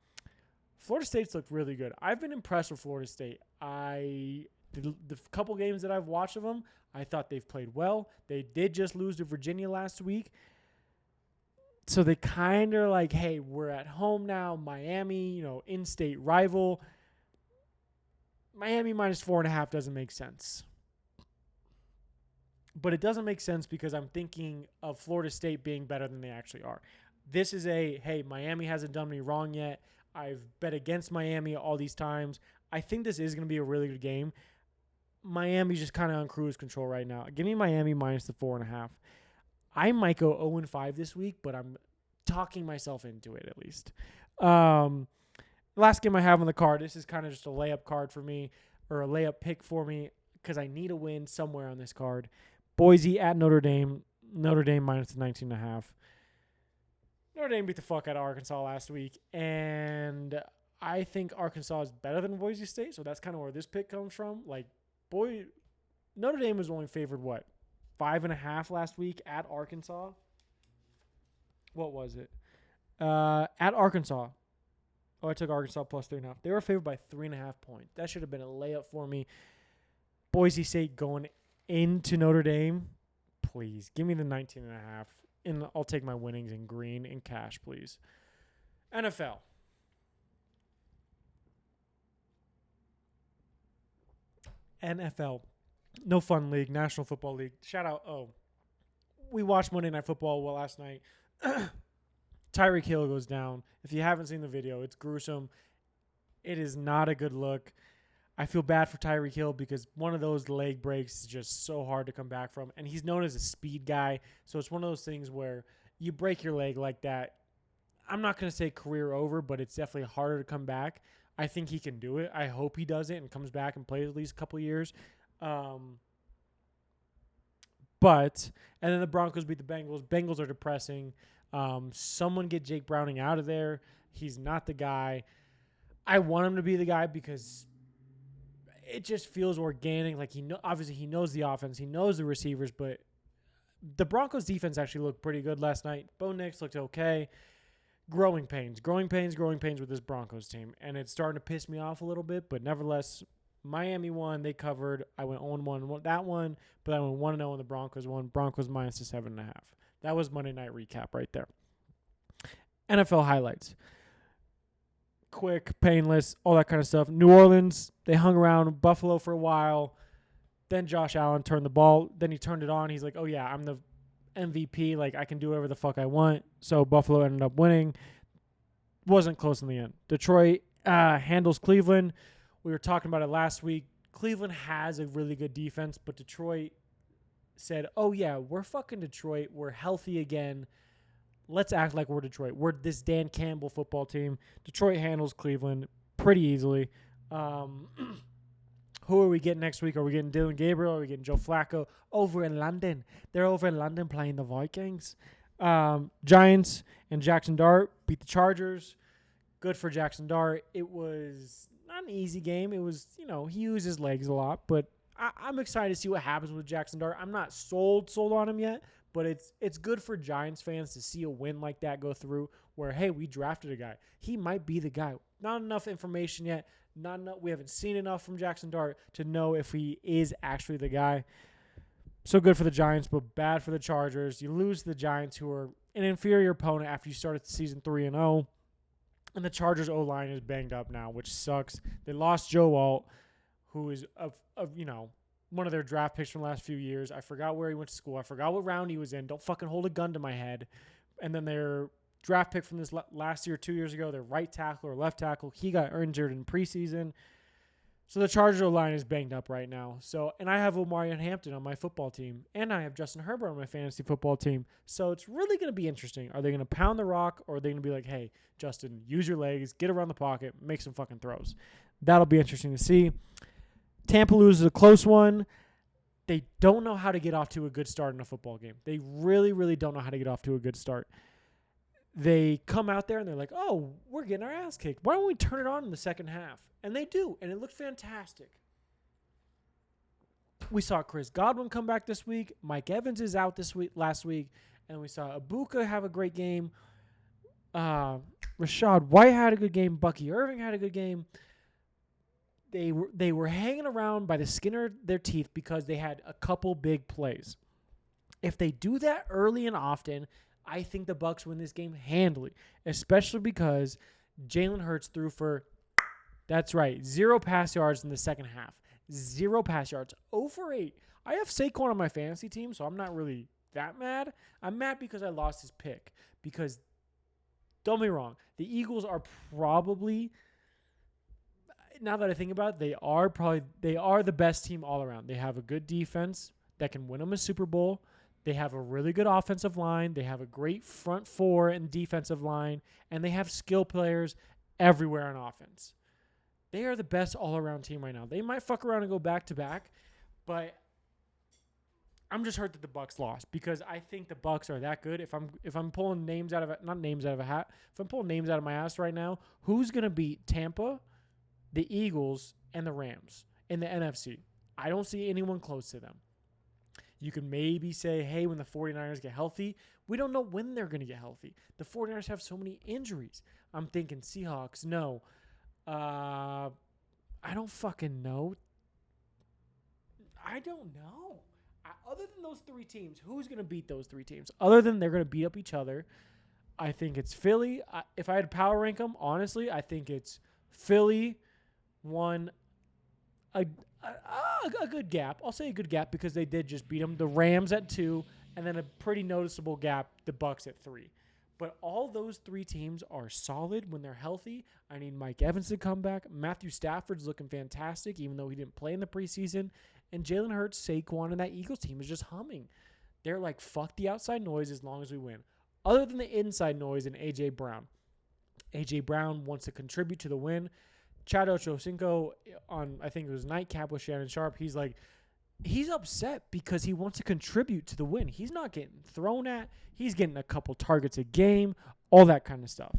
State's looked really good. I've been impressed with Florida State. The couple games that I've watched of them, I thought they've played well. They did just lose to Virginia last week. So they kind of like, hey, we're at home now. Miami, in-state rival. Miami minus 4.5 doesn't make sense. But it doesn't make sense because I'm thinking of Florida State being better than they actually are. This is hey, Miami hasn't done me wrong yet. I've bet against Miami all these times. I think this is going to be a really good game. Miami's just kind of on cruise control right now. Give me Miami minus the 4.5. I might go 0-5 this week, but I'm talking myself into it at least. Last game I have on the card, this is kind of just a layup card for me, or a layup pick for me, because I need a win somewhere on this card. Boise at Notre Dame. Notre Dame minus the 19.5. Notre Dame beat the fuck out of Arkansas last week, and I think Arkansas is better than Boise State, so that's kind of where this pick comes from. Like, Notre Dame was only favored, 5.5 last week at Arkansas? What was it? At Arkansas. Oh, I took Arkansas plus 3.5. They were favored by 3.5 points. That should have been a layup for me. Boise State going into Notre Dame. Please, give me the 19.5. And I'll take my winnings in green and cash, please. NFL. NFL. No Fun League, National Football League. Shout out. Oh, we watched Monday Night Football last night. Tyreek Hill goes down. If you haven't seen the video, it's gruesome. It is not a good look. I feel bad for Tyreek Hill because one of those leg breaks is just so hard to come back from. And he's known as a speed guy. So it's one of those things where you break your leg like that. I'm not going to say career over, but it's definitely harder to come back. I think he can do it. I hope he does it and comes back and plays at least a couple of years. And then the Broncos beat the Bengals. Bengals are depressing. Someone get Jake Browning out of there. He's not the guy. I want him to be the guy because it just feels organic. Like obviously he knows the offense, he knows the receivers, but the Broncos defense actually looked pretty good last night. Bo Nix looked okay. Growing pains with this Broncos team, and it's starting to piss me off a little bit. But nevertheless, Miami won. They covered. I went 0-1 that one, but I went 1-0 and the Broncos won. Broncos minus the 7.5. That was Monday Night Recap right there. NFL highlights. Quick, painless, all that kind of stuff. New Orleans, they hung around Buffalo for a while. Then Josh Allen turned the ball. Then he turned it on. He's like, oh, yeah, I'm the MVP. Like, I can do whatever the fuck I want. So Buffalo ended up winning. Wasn't close in the end. Detroit handles Cleveland. We were talking about it last week. Cleveland has a really good defense, but Detroit said, oh, yeah, we're fucking Detroit. We're healthy again. Let's act like we're Detroit. We're this Dan Campbell football team. Detroit handles Cleveland pretty easily. Who are we getting next week? Are we getting Dylan Gabriel? Are we getting Joe Flacco? Over in London. They're over in London playing the Vikings. Giants and Jackson Dart beat the Chargers. Good for Jackson Dart. It was not an easy game. It was, he used his legs a lot. But I'm excited to see what happens with Jackson Dart. I'm not sold on him yet. But it's good for Giants fans to see a win like that go through where, hey, we drafted a guy. He might be the guy. Not enough information yet. Not enough. We haven't seen enough from Jackson Dart to know if he is actually the guy. So good for the Giants, but bad for the Chargers. You lose the Giants, who are an inferior opponent after you started the season 3-0. And the Chargers O-line is banged up now, which sucks. They lost Joe Alt, who is one of their draft picks from the last few years. I forgot where he went to school. I forgot what round he was in. Don't fucking hold a gun to my head. And then their draft pick from this last year, 2 years ago, their right tackle or left tackle, he got injured in preseason. So the Chargers line is banged up right now. And I have Omarion Hampton on my football team, and I have Justin Herbert on my fantasy football team. So it's really going to be interesting. Are they going to pound the rock, or are they going to be like, hey, Justin, use your legs, get around the pocket, make some fucking throws? That'll be interesting to see. Tampa loses a close one. They don't know how to get off to a good start in a football game. They really, really don't know how to get off to a good start. They come out there and they're like, oh, we're getting our ass kicked. Why don't we turn it on in the second half? And they do, and it looked fantastic. We saw Chris Godwin come back this week. Mike Evans is out last week. And we saw Ibuka have a great game. Rashad White had a good game. Bucky Irving had a good game. They were hanging around by the skin of their teeth because they had a couple big plays. If they do that early and often, I think the Bucs win this game handily, especially because Jalen Hurts threw for, that's right, 0 pass yards in the second half. 0 pass yards. 0 for 8. I have Saquon on my fantasy team, so I'm not really that mad. I'm mad because I lost his pick. Because, don't be wrong, the Eagles are probably, now that I think about it, they are the best team all around. They have a good defense that can win them a Super Bowl. They have a really good offensive line. They have a great front four and defensive line. And they have skill players everywhere on offense. They are the best all-around team right now. They might fuck around and go back-to-back, but I'm just hurt that the Bucs lost because I think the Bucs are that good. If I'm pulling names out of a, not names out of a hat, if I'm pulling names out of my ass right now, who's going to beat Tampa, the Eagles, and the Rams in the NFC? I don't see anyone close to them. You can maybe say, hey, when the 49ers get healthy, we don't know when they're going to get healthy. The 49ers have so many injuries. I'm thinking Seahawks, no. I don't fucking know. I don't know. Other than those three teams, who's going to beat those three teams? Other than they're going to beat up each other, I think it's Philly. If I had to power rank them, honestly, I think it's Philly, 1. a good gap. I'll say a good gap because they did just beat them. The Rams at 2, and then a pretty noticeable gap, the Bucs at 3. But all those 3 teams are solid when they're healthy. I need Mike Evans to come back. Matthew Stafford's looking fantastic, even though he didn't play in the preseason. And Jalen Hurts, Saquon, and that Eagles team is just humming. They're like, fuck the outside noise as long as we win. Other than the inside noise and A.J. Brown. A.J. Brown wants to contribute to the win. Chad Ochocinco on, I think it was Nightcap with Shannon Sharp, he's like, he's upset because he wants to contribute to the win. He's not getting thrown at. He's getting a couple targets a game, all that kind of stuff.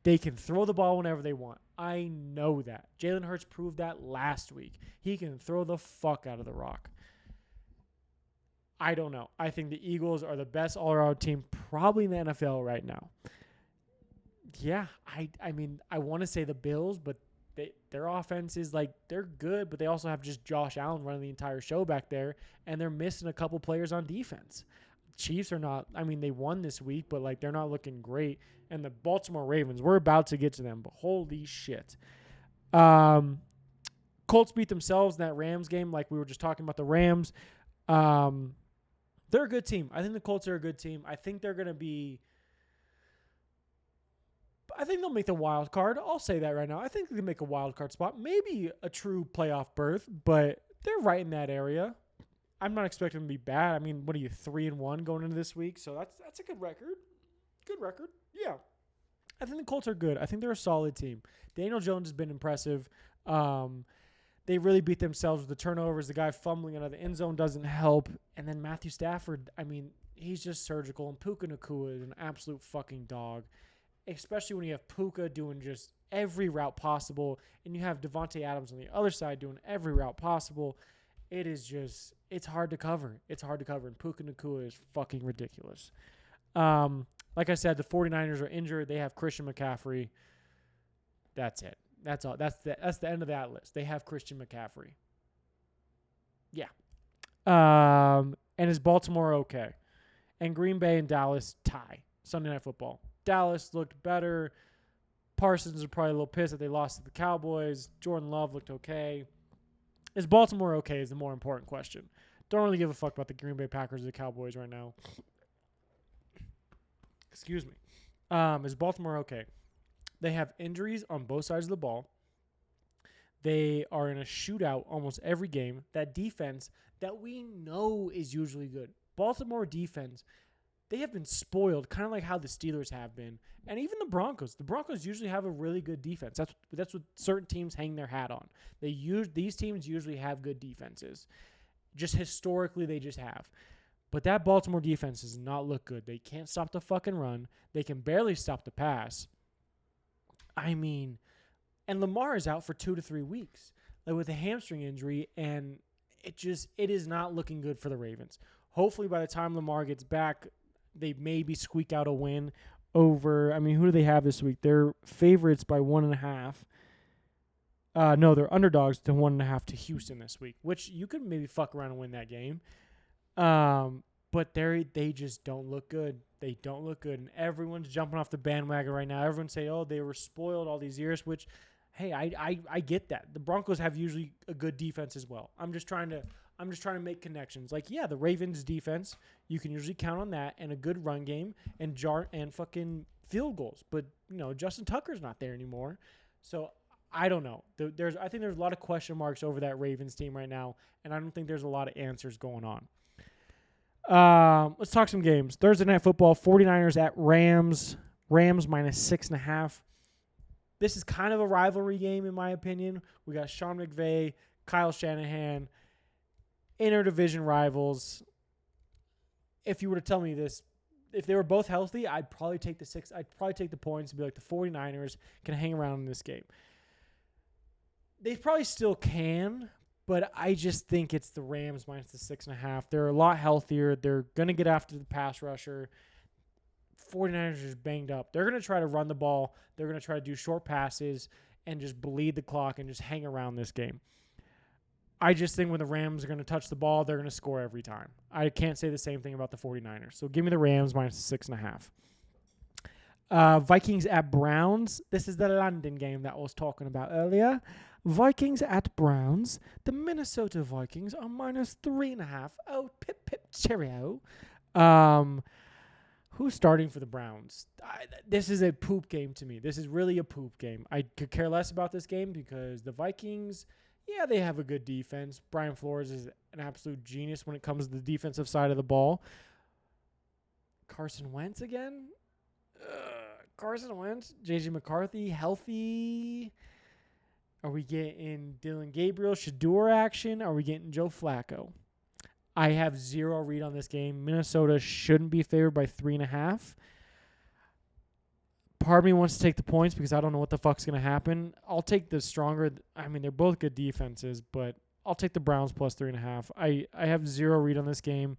They can throw the ball whenever they want. I know that. Jalen Hurts proved that last week. He can throw the fuck out of the rock. I don't know. I think the Eagles are the best all-around team probably in the NFL right now. Yeah, I mean, I want to say the Bills, but their offense is like, they're good, but they also have just Josh Allen running the entire show back there, and they're missing a couple players on defense. Chiefs are not, I mean, they won this week, but like they're not looking great. And the Baltimore Ravens, we're about to get to them, but holy shit. Colts beat themselves in that Rams game, like we were just talking about the Rams. They're a good team. I think the Colts are a good team. I think they're going to be, I think they'll make the wild card. I'll say that right now. I think they can make a wild card spot. Maybe a true playoff berth, but they're right in that area. I'm not expecting them to be bad. I mean, what are you, 3-1 going into this week? So that's a good record. Good record. Yeah. I think the Colts are good. I think they're a solid team. Daniel Jones has been impressive. They really beat themselves with the turnovers. The guy fumbling out of the end zone doesn't help. And then Matthew Stafford, I mean, he's just surgical. And Puka Nacua is an absolute fucking dog, especially when you have Puka doing just every route possible and you have Devontae Adams on the other side doing every route possible. It is just, it's hard to cover. It's hard to cover. And Puka Nacua is fucking ridiculous. Like I said, the 49ers are injured. They have Christian McCaffrey. That's it. That's all. That's the end of that list. They have Christian McCaffrey. Yeah. And is Baltimore okay? And Green Bay and Dallas tie. Sunday Night Football. Dallas looked better. Parsons are probably a little pissed that they lost to the Cowboys. Jordan Love looked okay. Is Baltimore okay is the more important question. Don't really give a fuck about the Green Bay Packers or the Cowboys right now. Excuse me. Is Baltimore okay? They have injuries on both sides of the ball. They are in a shootout almost every game. That defense that we know is usually good. Baltimore defense, they have been spoiled, kind of like how the Steelers have been. And even the Broncos. The Broncos usually have a really good defense. That's what certain teams hang their hat on. These teams usually have good defenses. Just historically, they just have. But that Baltimore defense does not look good. They can't stop the fucking run. They can barely stop the pass. I mean, and Lamar is out for 2 to 3 weeks, like with a hamstring injury, and it is not looking good for the Ravens. Hopefully by the time Lamar gets back, they maybe squeak out a win over, I mean, who do they have this week? They're favorites by 1.5. No, they're underdogs to 1.5 to Houston this week, which you could maybe fuck around and win that game. But they just don't look good. They don't look good. And everyone's jumping off the bandwagon right now. Everyone's saying, oh, they were spoiled all these years, which, hey, I get that. The Broncos have usually a good defense as well. I'm just trying to make connections. Like, yeah, the Ravens defense, you can usually count on that, and a good run game and fucking field goals. But, Justin Tucker's not there anymore. So I don't know. I think there's a lot of question marks over that Ravens team right now, and I don't think there's a lot of answers going on. Let's talk some games. Thursday Night Football, 49ers at Rams. Rams minus 6.5. This is kind of a rivalry game, in my opinion. We got Sean McVay, Kyle Shanahan, interdivision rivals. If you were to tell me this, if they were both healthy, I'd probably take the 6. I'd probably take the points and be like, the 49ers can hang around in this game. They probably still can, but I just think it's the Rams minus the 6.5. They're a lot healthier. They're going to get after the pass rusher. 49ers are just banged up. They're going to try to run the ball. They're going to try to do short passes and just bleed the clock and just hang around this game. I just think when the Rams are going to touch the ball, they're going to score every time. I can't say the same thing about the 49ers. So give me the Rams minus the 6.5. Vikings at Browns. This is the London game that I was talking about earlier. Vikings at Browns. The Minnesota Vikings are minus 3.5. Oh, pip, pip, cheerio. Who's starting for the Browns? This is a poop game to me. This is really a poop game. I could care less about this game because the Vikings, yeah, they have a good defense. Brian Flores is an absolute genius when it comes to the defensive side of the ball. Carson Wentz again? Carson Wentz? J.J. McCarthy, healthy? Are we getting Dylan Gabriel, Shador action? Are we getting Joe Flacco? I have zero read on this game. Minnesota shouldn't be favored by 3.5. Part of me wants to take the points because I don't know what the fuck's going to happen. I'll take the stronger. I mean, they're both good defenses, but I'll take the Browns plus 3.5. I have zero read on this game.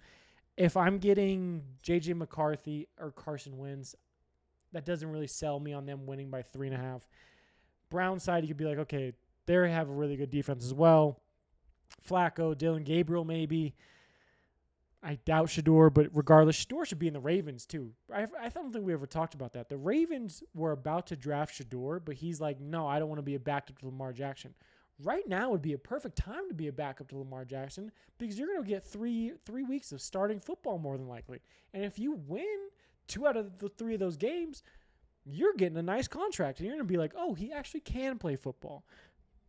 If I'm getting J.J. McCarthy or Carson Wentz, that doesn't really sell me on them winning by 3.5. Brown side, you could be like, okay, they have a really good defense as well. Flacco, Dylan Gabriel maybe. I doubt Shador, but regardless, Shador should be in the Ravens too. I don't think we ever talked about that. The Ravens were about to draft Shador, but he's like, no, I don't want to be a backup to Lamar Jackson. Right now would be a perfect time to be a backup to Lamar Jackson because you're going to get three weeks of starting football more than likely. And if you win 2 out of the 3 of those games, you're getting a nice contract. And you're going to be like, oh, he actually can play football.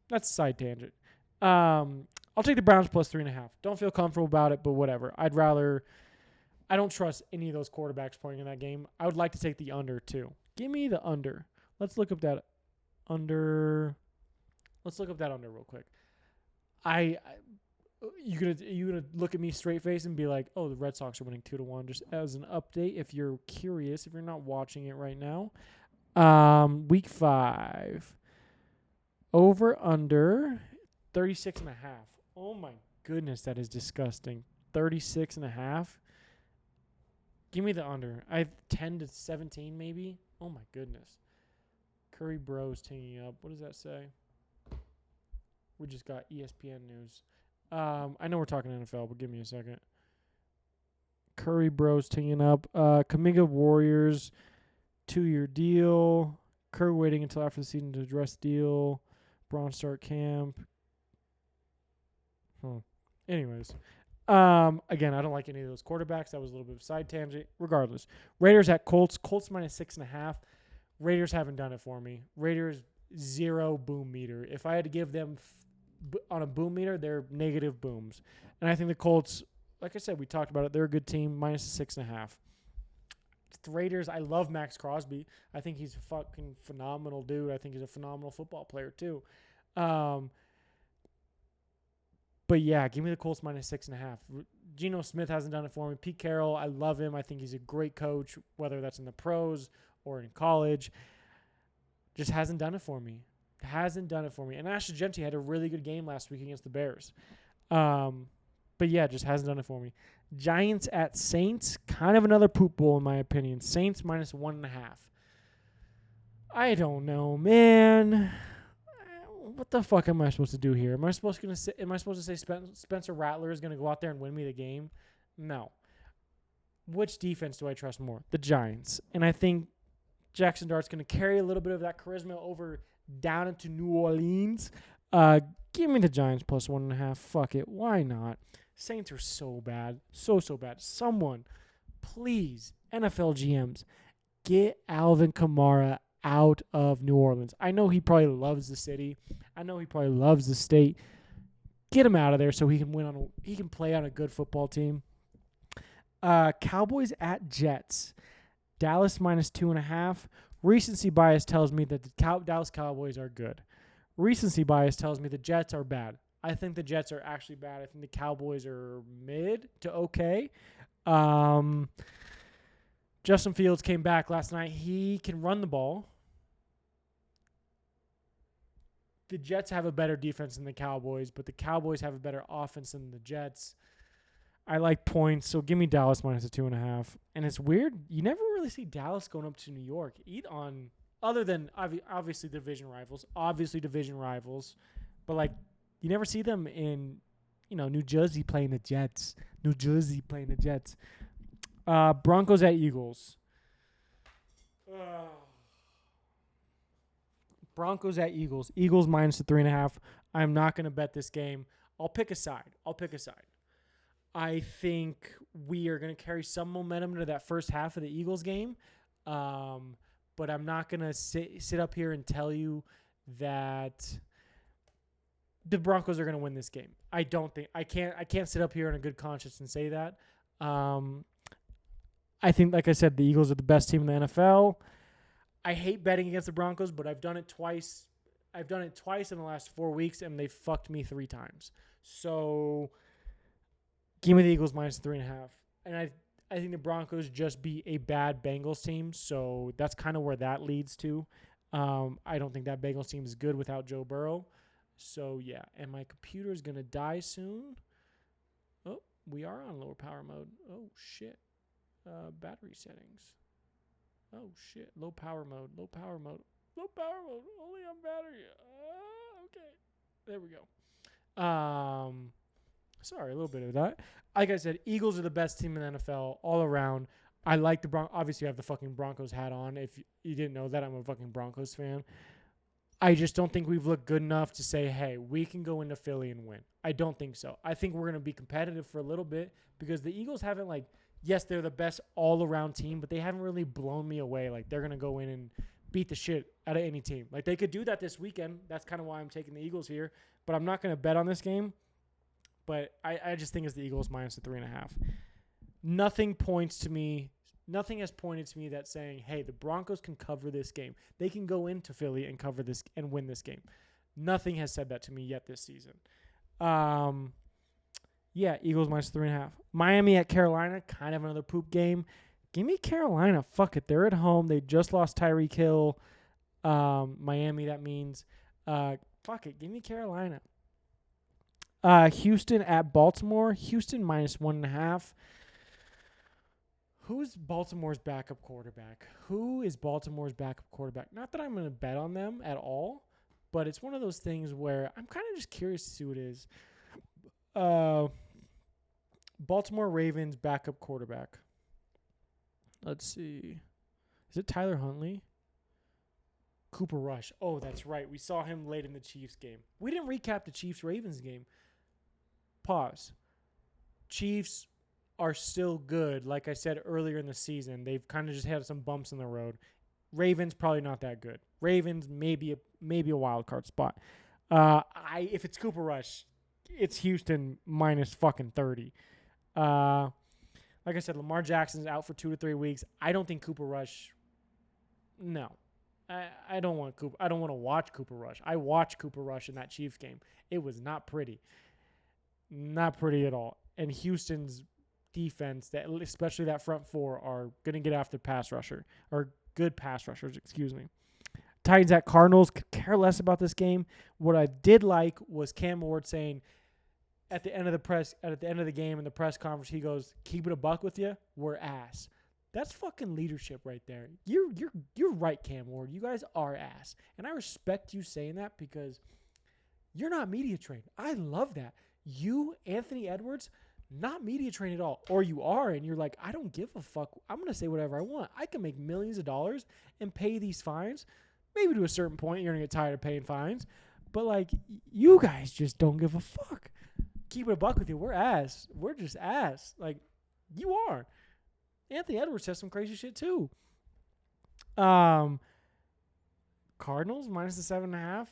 That's a side tangent. I'll take the Browns plus 3.5. Don't feel comfortable about it, but whatever. I don't trust any of those quarterbacks playing in that game. I would like to take the under too. Give me the under. Let's look up that under. Let's look up that under real quick. You gonna look at me straight face and be like, oh, the Red Sox are winning 2-1. Just as an update, if you're curious, if you're not watching it right now, week 5, over under 36.5. Oh my goodness, that is disgusting. 36.5. Give me the under. I have 10-17 maybe. Oh my goodness. Curry Bros taking up. What does that say? We just got ESPN news. I know we're talking NFL, but give me a second. Curry Bros teeing up. Kaminga Warriors, 2-year deal. Curry waiting until after the season to address deal. Braun start camp. Anyways. Again, I don't like any of those quarterbacks. That was a little bit of a side tangent. Regardless. Raiders at Colts. Colts minus 6.5. Raiders haven't done it for me. Raiders, 0 boom meter. If I had to give them on a boom meter, they're negative booms. And I think the Colts, like I said, we talked about it. They're a good team, minus 6.5. The Raiders, I love Max Crosby. I think he's a fucking phenomenal dude. I think he's a phenomenal football player too. But yeah, give me the Colts minus 6.5. Geno Smith hasn't done it for me. Pete Carroll, I love him. I think he's a great coach, whether that's in the pros or in college. Just hasn't done it for me. And Ashley Gentry had a really good game last week against the Bears. But yeah, just hasn't done it for me. Giants at Saints, kind of another poop bowl in my opinion. Saints minus 1.5. I don't know, man. What the fuck am I supposed to do here? Am I supposed to say Spencer Rattler is going to go out there and win me the game? No. Which defense do I trust more? The Giants. And I think Jackson Dart's going to carry a little bit of that charisma over down into New Orleans. Give me the Giants plus 1.5. Fuck it. Why not? Saints are so bad. So bad. Someone, please, NFL GMs, get Alvin Kamara out of New Orleans. I know he probably loves the city. I know he probably loves the state. Get him out of there so he can he can play on a good football team. Cowboys at Jets. Dallas minus 2.5. Recency bias tells me that the Dallas Cowboys are good. Recency bias tells me the Jets are bad. I think the Jets are actually bad. I think the Cowboys are mid to okay. Justin Fields came back last night. He can run the ball. The Jets have a better defense than the Cowboys, but the Cowboys have a better offense than the Jets. I like points, so give me Dallas minus 2.5. And it's weird. You never really see Dallas going up to New York, other than obviously division rivals. But, like, you never see them in, New Jersey playing the Jets. Broncos at Eagles. Broncos at Eagles. Eagles minus the 3.5. I'm not going to bet this game. I'll pick a side. I think we are going to carry some momentum into that first half of the Eagles game. But I'm not going to sit up here and tell you that the Broncos are going to win this game. I can't sit up here on a good conscience and say that. I think, like I said, the Eagles are the best team in the NFL. I hate betting against the Broncos, but I've done it twice. I've done it twice in the last 4 weeks, and they fucked me 3 times. So give me the Eagles minus 3.5. And I think the Broncos just beat a bad Bengals team, so that's kind of where that leads to. I don't think that Bengals team is good without Joe Burrow. So, yeah, and my computer is going to die soon. Oh, we are on lower power mode. Oh, shit. Battery settings. Oh, shit. Low power mode. Only on battery. Okay. There we go. Sorry, a little bit of that. Like I said, Eagles are the best team in the NFL all around. I like the Broncos. Obviously, I have the fucking Broncos hat on. If you didn't know that, I'm a fucking Broncos fan. I just don't think we've looked good enough to say, hey, we can go into Philly and win. I don't think so. I think we're going to be competitive for a little bit because the Eagles haven't, yes, they're the best all-around team, but they haven't really blown me away. They're going to go in and beat the shit out of any team. They could do that this weekend. That's kind of why I'm taking the Eagles here. But I'm not going to bet on this game. But I just think it's the Eagles minus the 3.5. Nothing has pointed to me that saying, hey, the Broncos can cover this game. They can go into Philly and cover this and win this game. Nothing has said that to me yet this season. Yeah, Eagles minus 3.5. Miami at Carolina, kind of another poop game. Give me Carolina. Fuck it. They're at home. They just lost Tyreek Hill. Miami, that means. Fuck it. Give me Carolina. Houston at Baltimore. Houston minus 1.5. Who's Baltimore's backup quarterback? Not that I'm going to bet on them at all, but it's one of those things where I'm kind of just curious to see who it is. Baltimore Ravens backup quarterback. Let's see. Is it Tyler Huntley? Cooper Rush. Oh, that's right. We saw him late in the Chiefs game. We didn't recap the Chiefs-Ravens game. Pause. Chiefs are still good. Like I said earlier in the season, they've kind of just had some bumps in the road. Ravens probably not that good. Ravens maybe a wild card spot. If it's Cooper Rush, it's Houston minus fucking 30. Like I said, Lamar Jackson's out for 2 to 3 weeks. I don't think Cooper Rush. No, I don't want Cooper. I don't want to watch Cooper Rush. I watched Cooper Rush in that Chiefs game. It was not pretty. Not pretty at all. And Houston's defense, that especially that front four, are going to get after pass rusher or good pass rushers. Excuse me. Titans at Cardinals. Could care less about this game. What I did like was Cam Ward saying at the end of the game in the press conference, he goes, "Keep it a buck with you. We're ass." That's fucking leadership right there. You're right, Cam Ward. You guys are ass, and I respect you saying that because you're not media trained. I love that. You, Anthony Edwards, not media trained at all. Or you are, and you're like, I don't give a fuck. I'm going to say whatever I want. I can make millions of dollars and pay these fines. Maybe to a certain point, you're going to get tired of paying fines. But, you guys just don't give a fuck. Keep it a buck with you. We're ass. We're just ass. You are. Anthony Edwards says some crazy shit, too. Cardinals minus the 7.5.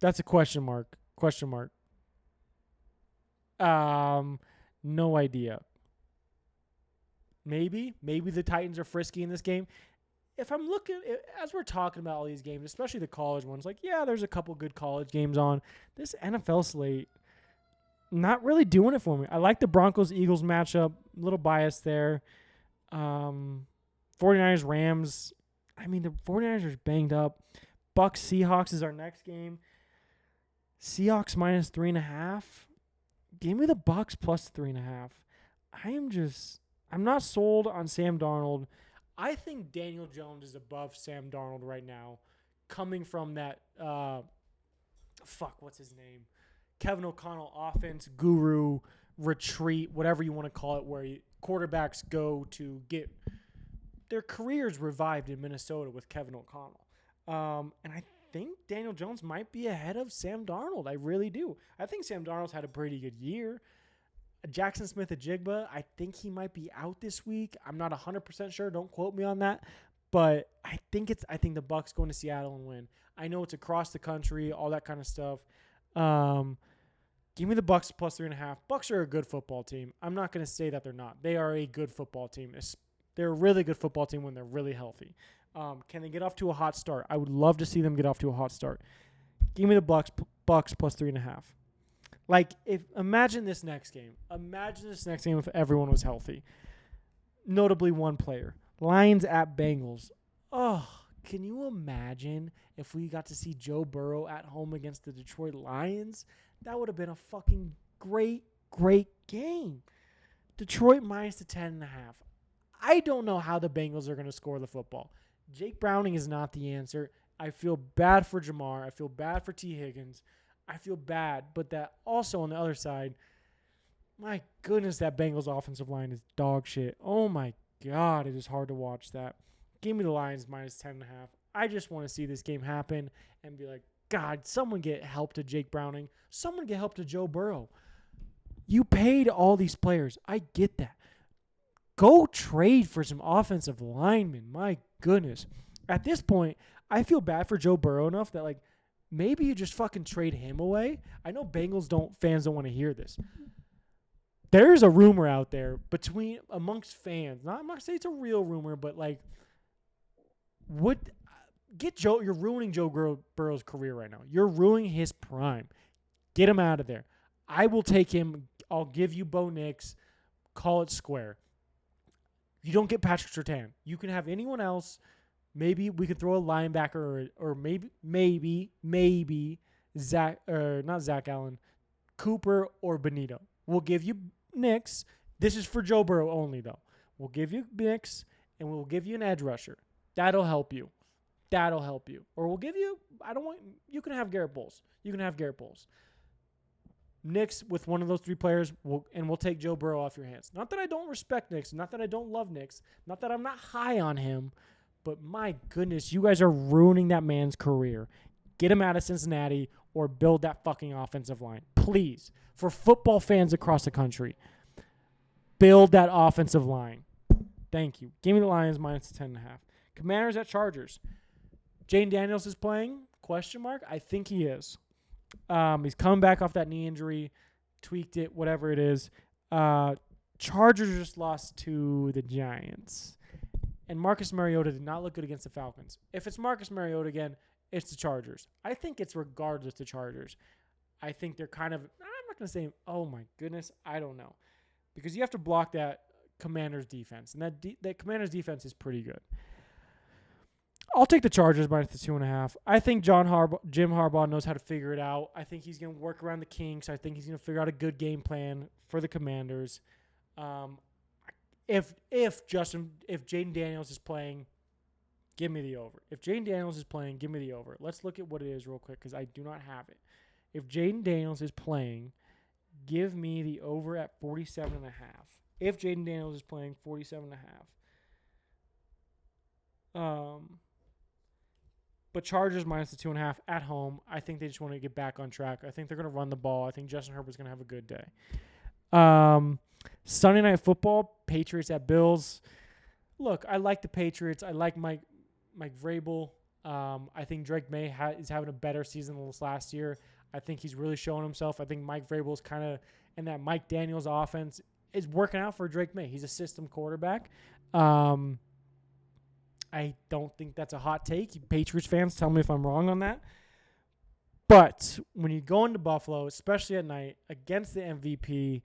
That's a question mark. No idea. Maybe the Titans are frisky in this game. If I'm looking, as we're talking about all these games, especially the college ones, there's a couple good college games on. This NFL slate, not really doing it for me. I like the Broncos-Eagles matchup. A little biased there. 49ers-Rams. The 49ers are banged up. Bucs-Seahawks is our next game. Seahawks minus 3.5. Give me the Bucs plus 3.5. I'm not sold on Sam Darnold. I think Daniel Jones is above Sam Darnold right now, coming from that, what's his name? Kevin O'Connell offense, guru, retreat, whatever you want to call it, where quarterbacks go to get their careers revived in Minnesota with Kevin O'Connell. And I think Daniel Jones might be ahead of Sam Darnold. I really do. I think Sam Darnold's had a pretty good year. Jackson Smith-Njigba, I think he might be out this week. I'm not 100% sure. Don't quote me on that. But I think the Bucs going to Seattle and win. I know it's across the country, all that kind of stuff. Give me the Bucs plus 3.5. Bucs are a good football team. I'm not going to say that they're not. They are a good football team. They're a really good football team when they're really healthy. Can they get off to a hot start? I would love to see them get off to a hot start. Give me the Bucs plus 3.5. Imagine this next game. Imagine this next game if everyone was healthy. Notably one player. Lions at Bengals. Oh, can you imagine if we got to see Joe Burrow at home against the Detroit Lions? That would have been a fucking great game. Detroit minus the 10.5. I don't know how the Bengals are going to score the football. Jake Browning is not the answer. I feel bad for Jamar. I feel bad for T. Higgins. I feel bad. But that also on the other side, my goodness, that Bengals offensive line is dog shit. Oh, my God, it is hard to watch that. Give me the Lions minus 10.5. I just want to see this game happen and be like, God, someone get help to Jake Browning. Someone get help to Joe Burrow. You paid all these players. I get that. Go trade for some offensive linemen. My goodness. At this point, I feel bad for Joe Burrow enough that, maybe you just fucking trade him away. I know Bengals fans don't want to hear this. There's a rumor out there amongst fans. I'm not going to say it's a real rumor, but you're ruining Joe Burrow's career right now. You're ruining his prime. Get him out of there. I will take him. I'll give you Bo Nix. Call it square. You don't get Patrick Surtain. You can have anyone else. Maybe we could throw a linebacker or maybe Zach or not Zach Allen, Cooper or Benito. We'll give you Nix. This is for Joe Burrow only though. We'll give you Nix and we'll give you an edge rusher. That'll help you. Or we'll give you, you can have Garrett Bowles. Nix with one of those three players, we'll take Joe Burrow off your hands. Not that I don't respect Nix. Not that I don't love Nix. Not that I'm not high on him. But my goodness, you guys are ruining that man's career. Get him out of Cincinnati or build that fucking offensive line. Please. For football fans across the country, build that offensive line. Thank you. Give me the Lions minus 10.5. Commanders at Chargers. Jane Daniels is playing? ? I think he is. He's coming back off that knee injury, tweaked it, whatever it is. Chargers just lost to the Giants. And Marcus Mariota did not look good against the Falcons. If it's Marcus Mariota again, it's the Chargers. I think it's regardless the Chargers. I think they're I'm not going to say, oh my goodness, I don't know. Because you have to block that Commanders defense. And that Commanders defense is pretty good. I'll take the Chargers minus the 2.5. I think Jim Harbaugh knows how to figure it out. I think he's going to work around the kinks. I think he's going to figure out a good game plan for the Commanders. If Jaden Daniels is playing, give me the over. If Jaden Daniels is playing, give me the over. Let's look at what it is real quick because I do not have it. If Jaden Daniels is playing, give me the over at 47.5. If Jaden Daniels is playing, 47.5. But Chargers minus the 2.5 at home. I think they just want to get back on track. I think they're going to run the ball. I think Justin Herbert's going to have a good day. Sunday Night Football, Patriots at Bills. Look, I like the Patriots. I like Mike Vrabel. I think Drake May is having a better season than last year. I think he's really showing himself. I think Mike Vrabel's kind of in that Mike Daniels offense is working out for Drake May. He's a system quarterback. I don't think that's a hot take. Patriots fans, tell me if I'm wrong on that. But when you go into Buffalo, especially at night, against the MVP,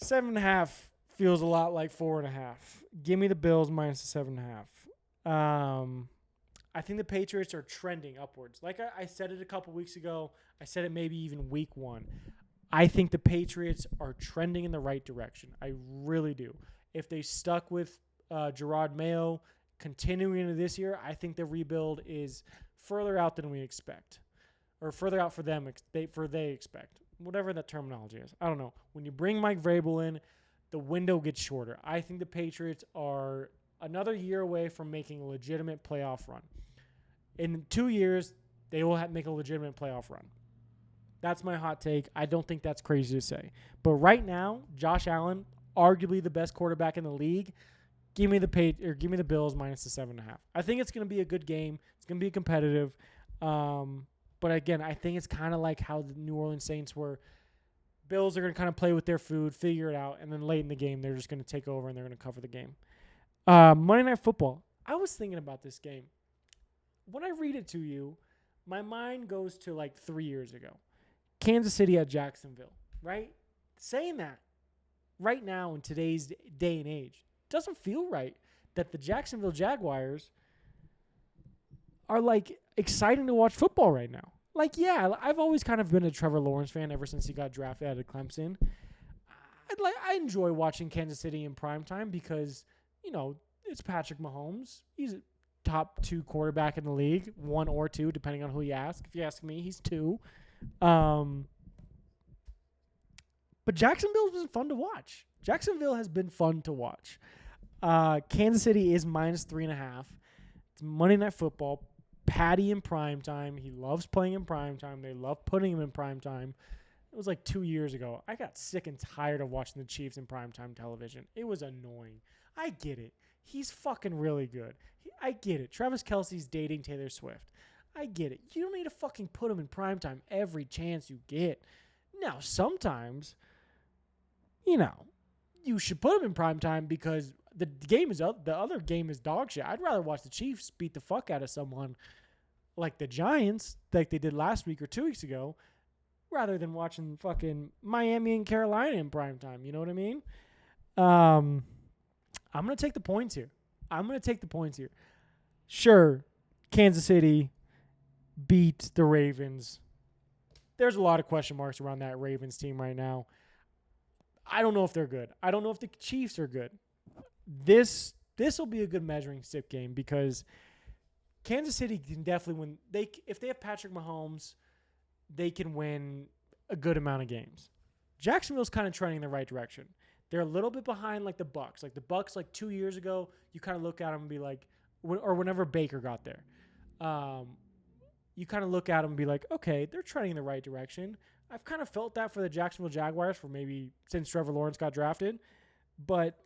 7.5 feels a lot like 4.5. Give me the Bills minus the 7.5. I think the Patriots are trending upwards. Like I said it a couple weeks ago. I said it maybe even week 1. I think the Patriots are trending in the right direction. I really do. If they stuck with Gerard Mayo continuing into this year, I think the rebuild is further out than we expect, or further out for them. They expect whatever that terminology is. I don't know. When you bring Mike Vrabel in, the window gets shorter. I think the Patriots are another year away from making a legitimate playoff run. In 2 years, they will make a legitimate playoff run. That's my hot take. I don't think that's crazy to say. But right now, Josh Allen, arguably the best quarterback in the league. Give me the Bills minus the 7.5. I think it's going to be a good game. It's going to be competitive. But again, I think it's kind of like how the New Orleans Saints were. Bills are going to kind of play with their food, figure it out, and then late in the game, they're just going to take over and they're going to cover the game. Monday Night Football. I was thinking about this game. When I read it to you, my mind goes to like 3 years ago. Kansas City at Jacksonville, right? Saying that right now in today's day and age doesn't feel right that the Jacksonville Jaguars are like exciting to watch football right now. Like, yeah, I've always kind of been a Trevor Lawrence fan ever since he got drafted out of Clemson. I enjoy watching Kansas City in primetime because, you know, it's Patrick Mahomes. He's a top 2 quarterback in the league, 1 or 2, depending on who you ask. If you ask me, he's 2. But Jacksonville's been fun to watch. Jacksonville has been fun to watch. Kansas City is minus 3.5. It's Monday Night Football. Patty in primetime. He loves playing in primetime. They love putting him in primetime. It was like 2 years ago. I got sick and tired of watching the Chiefs in primetime television. It was annoying. I get it. He's fucking really good. I get it. Travis Kelce's dating Taylor Swift. I get it. You don't need to fucking put him in primetime every chance you get. Now, sometimes, you know, you should put him in primetime because the other game is dog shit. I'd rather watch the Chiefs beat the fuck out of someone like the Giants, like they did last week or 2 weeks ago, rather than watching fucking Miami and Carolina in primetime. You know what I mean? I'm going to take the points here. Sure, Kansas City beat the Ravens. There's a lot of question marks around that Ravens team right now. I don't know if they're good. I don't know if the Chiefs are good. This will be a good measuring stick game because Kansas City can definitely win. If they have Patrick Mahomes, they can win a good amount of games. Jacksonville's kind of trending in the right direction. They're a little bit behind like the Bucs. Like the Bucs, like 2 years ago, you kind of look at them and be like, or whenever Baker got there, you kind of look at them and be like, okay, they're trending in the right direction. I've kind of felt that for the Jacksonville Jaguars for maybe since Trevor Lawrence got drafted, but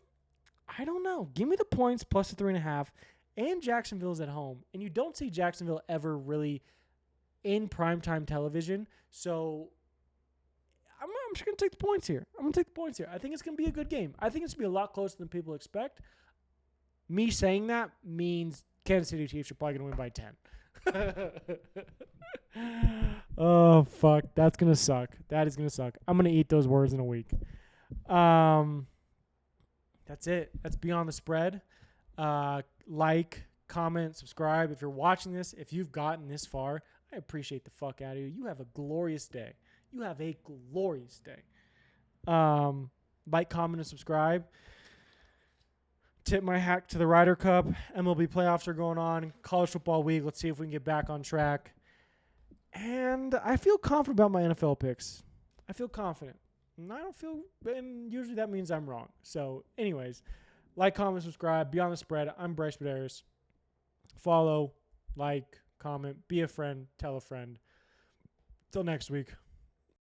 I don't know. Give me the points plus the 3.5, and Jacksonville's at home, and you don't see Jacksonville ever really in primetime television, so I'm just going to take the points here. I think it's going to be a good game. I think it's going to be a lot closer than people expect. Me saying that means Kansas City Chiefs are probably going to win by 10. Oh, fuck. That's going to suck. That is going to suck. I'm going to eat those words in a week. That's it. That's Beyond the Spread. Like, comment, subscribe. If you're watching this, if you've gotten this far, I appreciate the fuck out of you. You have a glorious day. Like, comment, and subscribe. Tip my hat to the Ryder Cup. MLB playoffs are going on. College football week. Let's see if we can get back on track. And I feel confident about my NFL picks. I feel confident. And I don't feel, and usually that means I'm wrong. So, anyways, like, comment, subscribe. Beyond the Spread. I'm Bryce Medeiros. Follow, like, comment, be a friend, tell a friend. Till next week.